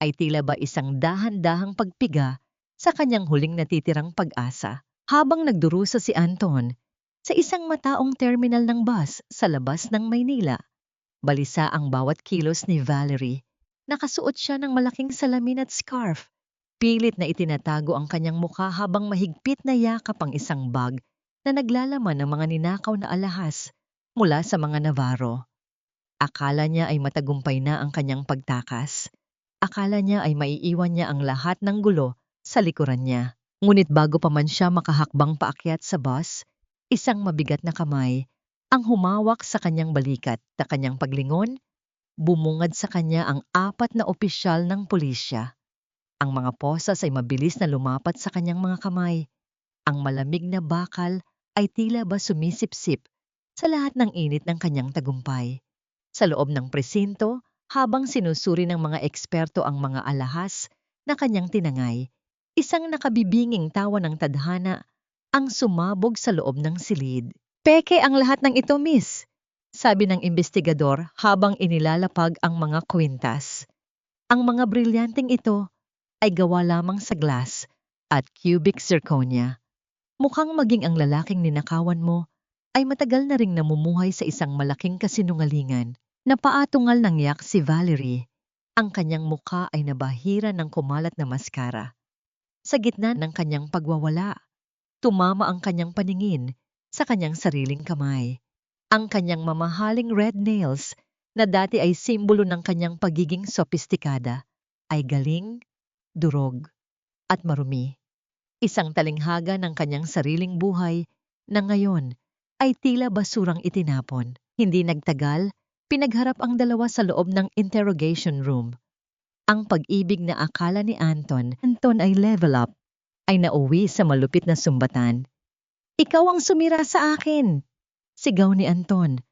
ay tila ba isang dahan-dahang pagpiga sa kanyang huling natitirang pag-asa. Habang nagdurusa si Anton sa isang mataong terminal ng bus sa labas ng Maynila, balisa ang bawat kilos ni Valerie. Nakasuot siya ng malaking salamin at scarf. Pilit na itinatago ang kanyang mukha habang mahigpit na yakap ang isang bag na naglalaman ng mga ninakaw na alahas mula sa mga Navarro. Akala niya ay matagumpay na ang kanyang pagtakas. Akala niya ay maiiwan niya ang lahat ng gulo sa likuran niya. Ngunit bago pa man siya makahakbang paakyat sa bus, isang mabigat na kamay ang humawak sa kanyang balikat. Sa kanyang paglingon, bumungad sa kanya ang 4 na opisyal ng pulisya. Ang mga posas ay mabilis na lumapat sa kanyang mga kamay. Ang malamig na bakal ay tila ba sumisipsip sa lahat ng init ng kanyang tagumpay. Sa loob ng presinto, habang sinusuri ng mga eksperto ang mga alahas na kanyang tinangay, isang nakabibinging tawa ng tadhana ang sumabog sa loob ng silid. "Peke ang lahat ng ito, miss," sabi ng investigador habang inilalapag ang mga kwintas. Ang mga brilyanteng ito ay gawa lamang sa glass at cubic zirconia. Mukhang maging ang lalaking ninakawan mo ay matagal na ring namumuhay sa isang malaking kasinungalingan. Napaatungal ng yak si Valerie. Ang kanyang mukha ay nabahira ng kumalat na maskara. Sa gitna ng kanyang pagwawala, tumama ang kanyang paningin sa kanyang sariling kamay. Ang kanyang mamahaling red nails na dati ay simbolo ng kanyang pagiging sopistikada ay galing, durog, at marumi. Isang talinghaga ng kanyang sariling buhay na ngayon ay tila basurang itinapon. Hindi nagtagal, pinagharap ang dalawa sa loob ng interrogation room. Ang pag-ibig na akala ni Anton ay level up, ay nauwi sa malupit na sumbatan. "Ikaw ang sumira sa akin!" sigaw ni Anton.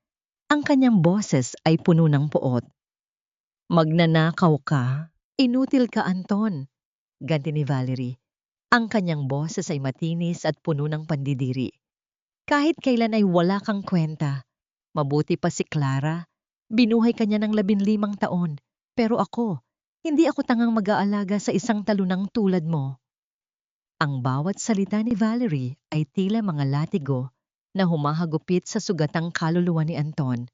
Ang kanyang boses ay puno ng poot. "Magnanakaw ka? Inutil ka, Anton," ganti ni Valerie. Ang kanyang boses ay matinis at puno ng pandidiri. "Kahit kailan ay wala kang kwenta. Mabuti pa si Clara. Binuhay ka niya ng 15 taon. Pero ako, hindi ako tangang mag-aalaga sa isang talunang tulad mo." Ang bawat salita ni Valerie ay tila mga latigo na humahagupit sa sugatang kaluluwa ni Anton,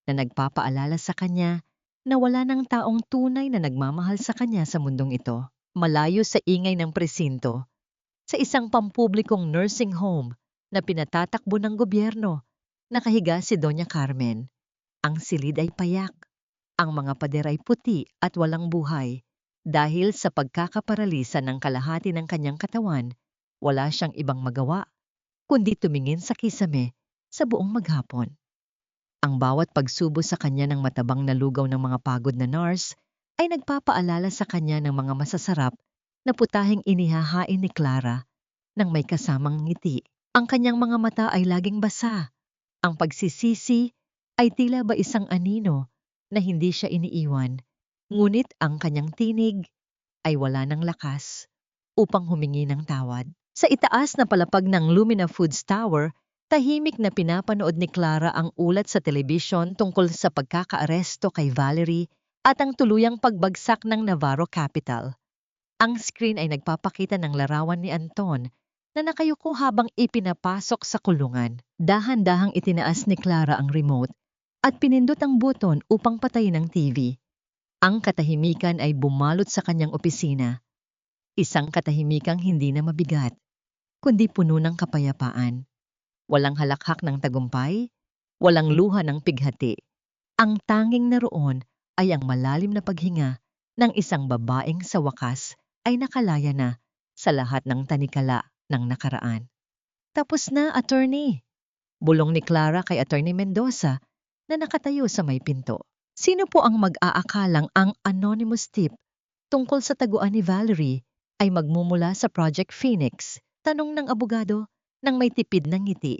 na nagpapaalala sa kanya na wala ng taong tunay na nagmamahal sa kanya sa mundong ito. Malayo sa ingay ng presinto, sa isang pampublikong nursing home na pinatatakbo ng gobyerno, nakahiga si Doña Carmen. Ang silid ay payak, ang mga pader ay puti at walang buhay. Dahil sa pagkakaparalisa ng kalahati ng kanyang katawan, wala siyang ibang magawa kundi tumingin sa kisame sa buong maghapon. Ang bawat pagsubo sa kanya ng matabang na lugaw ng mga pagod na nurse ay nagpapaalala sa kanya ng mga masasarap na putaheng inihahain ni Clara nang may kasamang ngiti. Ang kanyang mga mata ay laging basa. Ang pagsisisi ay tila ba isang anino na hindi siya iniiwan, ngunit ang kanyang tinig ay wala ng lakas upang humingi ng tawad. Sa itaas na palapag ng Lumina Foods Tower, tahimik na pinapanood ni Clara ang ulat sa telebisyon tungkol sa pagkakaaresto kay Valerie at ang tuluyang pagbagsak ng Navarro Capital. Ang screen ay nagpapakita ng larawan ni Anton na nakayuko habang ipinapasok sa kulungan. Dahan-dahang itinaas ni Clara ang remote at pinindot ang buton upang patayin ang TV. Ang katahimikan ay bumalot sa kanyang opisina. Isang katahimikang hindi na mabigat, kundi puno ng kapayapaan. Walang halakhak ng tagumpay, walang luha ng pighati. Ang tanging naroon ay ang malalim na paghinga ng isang babaeng sa wakas ay nakalaya na sa lahat ng tanikala ng nakaraan. "Tapos na, attorney," bulong ni Clara kay Attorney Mendoza na nakatayo sa may pinto. Sino po ang mag-aakalang ang anonymous tip tungkol sa taguan ni Valerie ay magmumula sa Project Phoenix? Tanong ng abogado nang may tipid ng ngiti.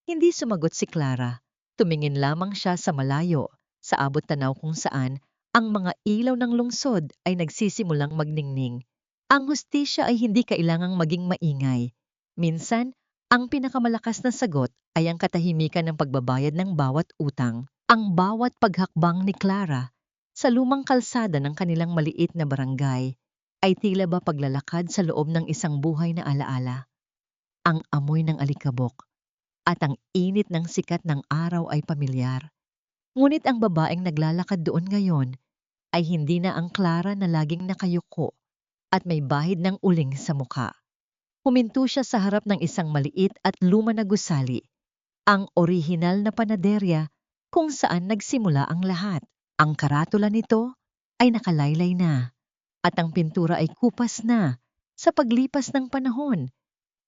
Hindi sumagot si Clara. Tumingin lamang siya sa malayo, sa abot tanaw kung saan ang mga ilaw ng lungsod ay nagsisimulang magningning. Ang hustisya ay hindi kailangang maging maingay. Minsan, ang pinakamalakas na sagot ay ang katahimikan ng pagbabayad ng bawat utang. Ang bawat paghakbang ni Clara sa lumang kalsada ng kanilang maliit na barangay ay tila ba paglalakad sa loob ng isang buhay na alaala. Ang amoy ng alikabok at ang init ng sikat ng araw ay pamilyar. Ngunit ang babaeng naglalakad doon ngayon ay hindi na ang Clara na laging nakayuko at may bahid ng uling sa mukha. Huminto siya sa harap ng isang maliit at luma na gusali, ang orihinal na panaderya kung saan nagsimula ang lahat. Ang karatula nito ay nakalaylay na at ang pintura ay kupas na sa paglipas ng panahon.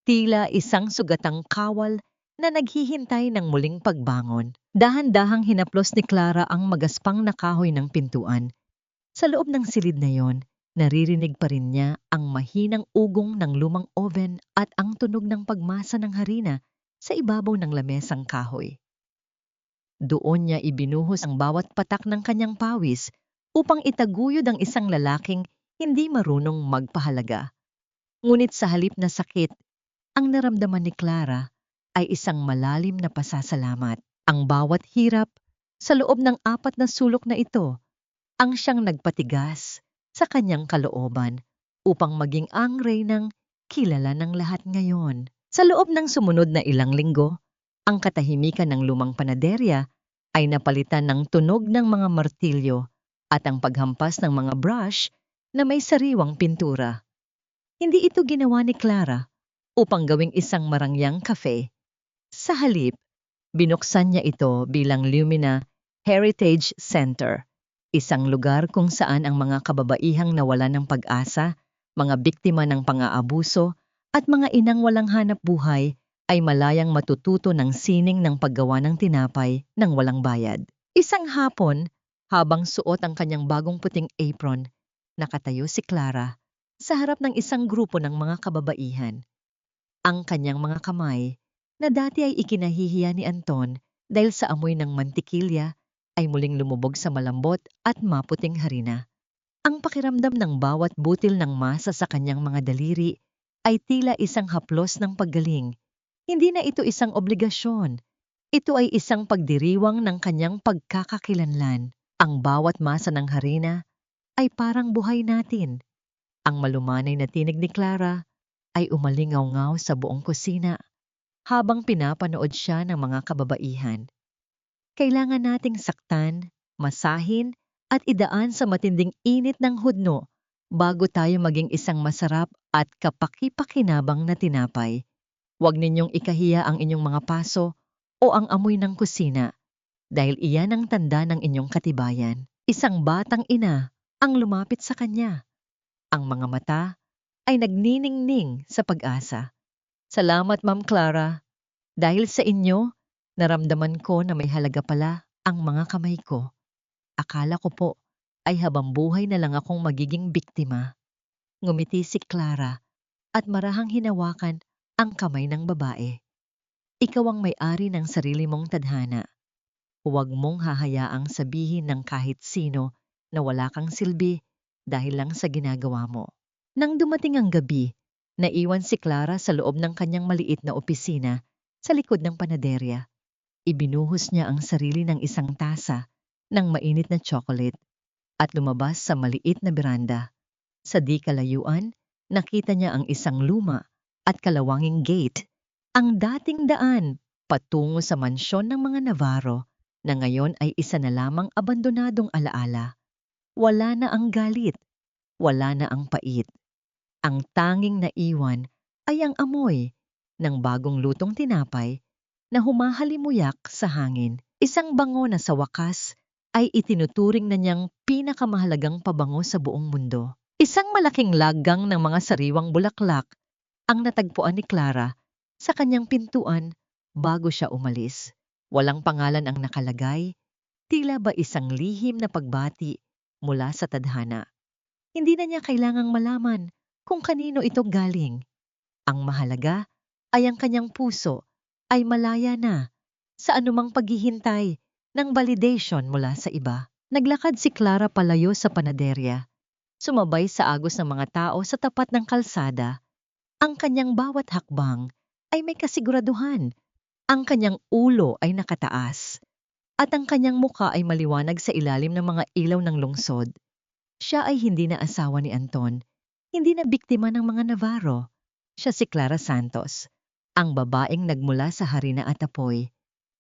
Tila isang sugatang kawal na naghihintay ng muling pagbangon. Dahan-dahang hinaplos ni Clara ang magaspang na kahoy ng pintuan. Sa loob ng silid na yon, naririnig pa rin niya ang mahinang ugong ng lumang oven at ang tunog ng pagmasa ng harina sa ibabaw ng lamesang kahoy. Doon niya ibinuhos ang bawat patak ng kanyang pawis upang itaguyod ang isang lalaking hindi marunong magpahalaga. Ngunit sa halip na sakit, ang naramdaman ni Clara ay isang malalim na pasasalamat. Ang bawat hirap sa loob ng 4 na sulok na ito ang siyang nagpatigas sa kanyang kalooban upang maging ang reynang kilala ng lahat ngayon. Sa loob ng sumunod na ilang linggo, ang katahimikan ng lumang panaderya ay napalitan ng tunog ng mga martilyo at ang paghampas ng mga brush na may sariwang pintura. Hindi ito ginawa ni Clara upang gawing isang marangyang cafe. Sa halip, binuksan niya ito bilang Lumina Heritage Center, isang lugar kung saan ang mga kababaihang nawalan ng pag-asa, mga biktima ng pang-aabuso, at mga inang walang hanap buhay ay malayang matututo ng sining ng paggawa ng tinapay ng walang bayad. Isang hapon, habang suot ang kanyang bagong puting apron, nakatayo si Clara sa harap ng isang grupo ng mga kababaihan. Ang kanyang mga kamay, na dati ay ikinahihiya ni Anton dahil sa amoy ng mantikilya, ay muling lumubog sa malambot at maputing harina. Ang pakiramdam ng bawat butil ng masa sa kanyang mga daliri ay tila isang haplos ng paggaling. Hindi na ito isang obligasyon. Ito ay isang pagdiriwang ng kanyang pagkakakilanlan. Ang bawat masa ng harina ay parang buhay natin. Ang malumanay na tinig ni Clara ay umalingaw-ngaw sa buong kusina habang pinapanood siya ng mga kababaihan. Kailangan nating saktan, masahin, at idaan sa matinding init ng hudno bago tayo maging isang masarap at kapaki-pakinabang na tinapay. Huwag ninyong ikahiya ang inyong mga paso o ang amoy ng kusina dahil iyan ang tanda ng inyong katibayan. Isang batang ina ang lumapit sa kanya. Ang mga mata ay nagniningning sa pag-asa. Salamat, Ma'am Clara. Dahil sa inyo, naramdaman ko na may halaga pala ang mga kamay ko. Akala ko po ay habang buhay na lang akong magiging biktima. Ngumiti si Clara at marahang hinawakan ang kamay ng babae. Ikaw ang may-ari ng sarili mong tadhana. Huwag mong hahayaang sabihin ng kahit sino na wala kang silbi dahil lang sa ginagawa mo. Nang dumating ang gabi, naiwan si Clara sa loob ng kanyang maliit na opisina sa likod ng panaderya. Ibinuhos niya ang sarili ng isang tasa ng mainit na chocolate at lumabas sa maliit na beranda. Sa di kalayuan, nakita niya ang isang luma at kalawanging gate, ang dating daan patungo sa mansyon ng mga Navarro na ngayon ay isa na lamang abandonadong alaala. Wala na ang galit, wala na ang pait. Ang tanging naiwan ay ang amoy ng bagong lutong tinapay na humahalimuyak sa hangin. Isang bango na sa wakas ay itinuturing na niyang pinakamahalagang pabango sa buong mundo. Isang malaking laggang ng mga sariwang bulaklak ang natagpuan ni Clara sa kanyang pintuan bago siya umalis. Walang pangalan ang nakalagay, tila ba isang lihim na pagbati mula sa tadhana. Hindi na niya kailangang malaman kung kanino ito galing. Ang mahalaga ay ang kanyang puso ay malaya na sa anumang paghihintay ng validation mula sa iba. Naglakad si Clara palayo sa panaderya, sumabay sa agos ng mga tao sa tapat ng kalsada. Ang kanyang bawat hakbang ay may kasiguraduhan. Ang kanyang ulo ay nakataas at ang kanyang muka ay maliwanag sa ilalim ng mga ilaw ng lungsod. Siya ay hindi na asawa ni Anton, hindi na biktima ng mga Navarro. Siya si Clara Santos, ang babaeng nagmula sa harina at apoy,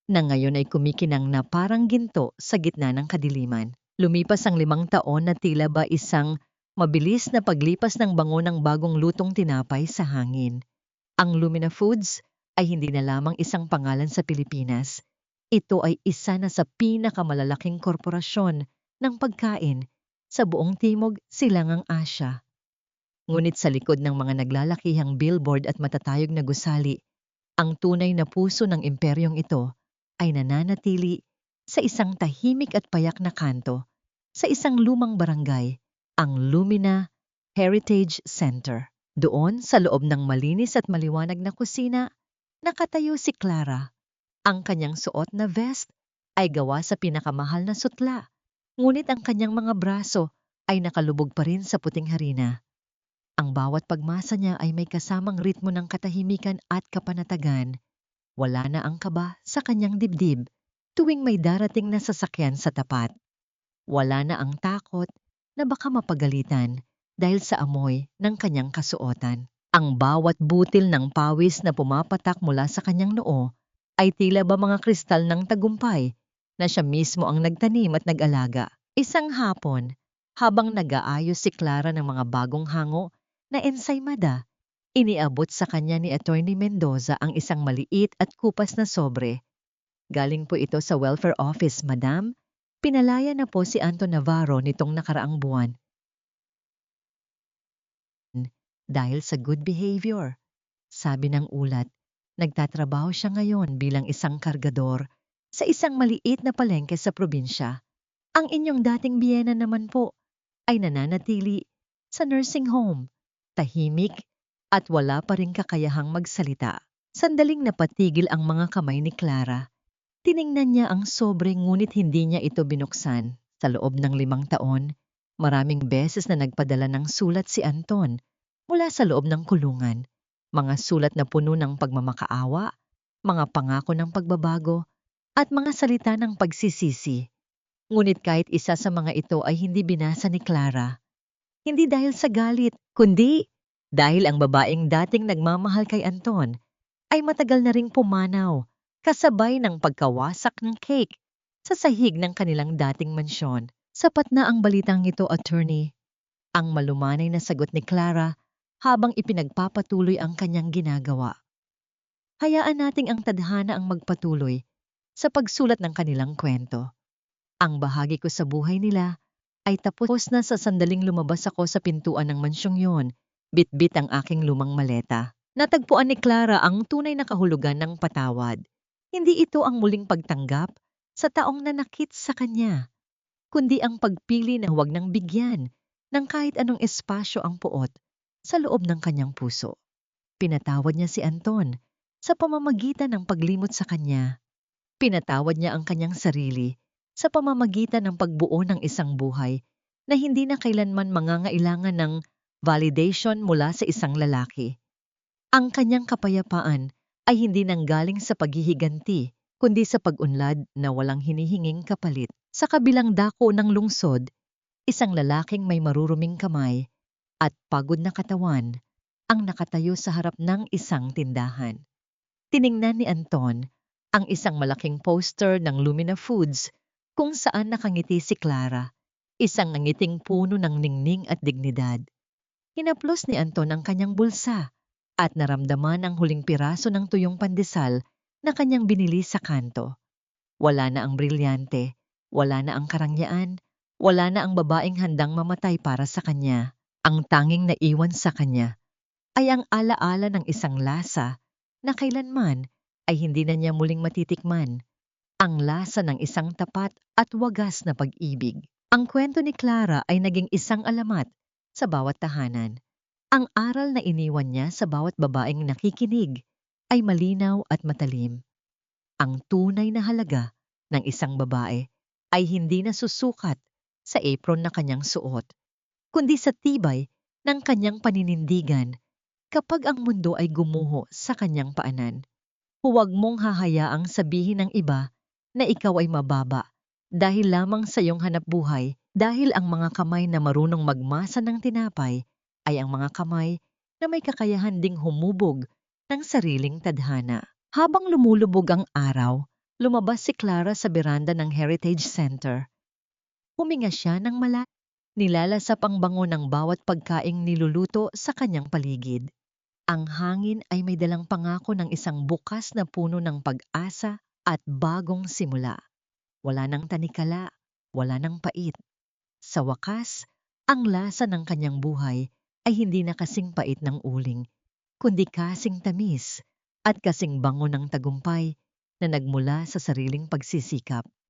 na ngayon ay kumikinang na parang ginto sa gitna ng kadiliman. Lumipas ang 5 taon na tila ba isang mabilis na paglipas ng bango ng bagong lutong tinapay sa hangin. Ang Lumina Foods ay hindi na lamang isang pangalan sa Pilipinas. Ito ay isa na sa pinakamalalaking korporasyon ng pagkain sa buong Timog Silangang Asya. Ngunit sa likod ng mga naglalakihang billboard at matatayog na gusali, ang tunay na puso ng imperyong ito ay nananatili sa isang tahimik at payak na kanto sa isang lumang barangay, ang Lumina Heritage Center. Doon sa loob ng malinis at maliwanag na kusina, nakatayo si Clara. Ang kanyang suot na vest ay gawa sa pinakamahal na sutla, ngunit ang kanyang mga braso ay nakalubog pa rin sa puting harina. Ang bawat pagmasa niya ay may kasamang ritmo ng katahimikan at kapanatagan. Wala na ang kaba sa kanyang dibdib tuwing may darating na sasakyan sa tapat. Wala na ang takot na baka mapagalitan dahil sa amoy ng kanyang kasuotan. Ang bawat butil ng pawis na pumapatak mula sa kanyang noo ay tila ba mga kristal ng tagumpay na siya mismo ang nagtanim at nag-alaga. Isang hapon, habang nag-aayos si Clara ng mga bagong hango na ensaymada. Iniabot sa kanya ni Attorney Mendoza ang isang maliit at kupas na sobre. Galing po ito sa welfare office, madam. Pinalaya na po si Anton Navarro nitong nakaraang buwan. Dahil sa good behavior. Sabi ng ulat, nagtatrabaho siya ngayon bilang isang kargador sa isang maliit na palengke sa probinsya. Ang inyong dating biyena naman po ay nananatili sa nursing home, tahimik at wala pa ring kakayahang magsalita. Sandaling napatigil ang mga kamay ni Clara. Tiningnan niya ang sobre ngunit hindi niya ito binuksan. Sa loob ng 5 taon, maraming beses na nagpadala ng sulat si Anton mula sa loob ng kulungan. Mga sulat na puno ng pagmamakaawa, mga pangako ng pagbabago, at mga salita ng pagsisisi. Ngunit kahit isa sa mga ito ay hindi binasa ni Clara. Hindi dahil sa galit, kundi dahil ang babaeng dating nagmamahal kay Anton ay matagal na ring pumanaw, kasabay ng pagkawasak ng cake sa sahig ng kanilang dating mansyon. Sapat na ang balitang ito, attorney. Ang malumanay na sagot ni Clara habang ipinagpapatuloy ang kanyang ginagawa. Hayaan nating ang tadhana ang magpatuloy sa pagsulat ng kanilang kwento. Ang bahagi ko sa buhay nila ay tapos na sa sandaling lumabas ako sa pintuan ng mansyong yon, bitbit ang aking lumang maleta. Natagpuan ni Clara ang tunay na kahulugan ng patawad. Hindi ito ang muling pagtanggap sa taong nanakit sa kanya, kundi ang pagpili na huwag nang bigyan ng kahit anong espasyo ang puot sa loob ng kanyang puso. Pinatawad niya si Anton sa pamamagitan ng paglimot sa kanya. Pinatawad niya ang kanyang sarili sa pamamagitan ng pagbuo ng isang buhay na hindi na kailanman mangangailangan ng validation mula sa isang lalaki. Ang kanyang kapayapaan ay hindi nanggaling sa paghihiganti, kundi sa pag-unlad na walang hinihinging kapalit. Sa kabilang dako ng lungsod, isang lalaking may maruruming kamay at pagod na katawan ang nakatayo sa harap ng isang tindahan. Tiningnan ni Anton ang isang malaking poster ng Lumina Foods kung saan nakangiti si Clara, isang nangiting puno ng ningning at dignidad. Hinaplos ni Anton ang kanyang bulsa at naramdaman ang huling piraso ng tuyong pandesal na kanyang binili sa kanto. Wala na ang brilyante, wala na ang karangyaan, wala na ang babaeng handang mamatay para sa kanya. Ang tanging naiwan sa kanya ay ang alaala ng isang lasa na kailanman ay hindi na niya muling matitikman. Ang lasa ng isang tapat at wagas na pag-ibig. Ang kwento ni Clara ay naging isang alamat sa bawat tahanan. Ang aral na iniwan niya sa bawat babaeng nakikinig ay malinaw at matalim. Ang tunay na halaga ng isang babae ay hindi nasusukat sa apron na kanyang suot, kundi sa tibay ng kanyang paninindigan kapag ang mundo ay gumuho sa kanyang paanan. Huwag mong hahayaang sabihin ng iba na ikaw ay mababa dahil lamang sa iyong hanapbuhay, dahil ang mga kamay na marunong magmasa ng tinapay ay ang mga kamay na may kakayahan ding humubog ng sariling tadhana. Habang lumulubog ang araw, lumabas si Clara sa beranda ng Heritage Center. Huminga siya ng malalim. Nilalasap ang bango ng bawat pagkaing niluluto sa kanyang paligid. Ang hangin ay may dalang pangako ng isang bukas na puno ng pag-asa at bagong simula. Wala nang tanikala, wala nang pait. Sa wakas, ang lasa ng kanyang buhay ay hindi na kasing pait ng uling, kundi kasing tamis at kasing bango ng tagumpay na nagmula sa sariling pagsisikap.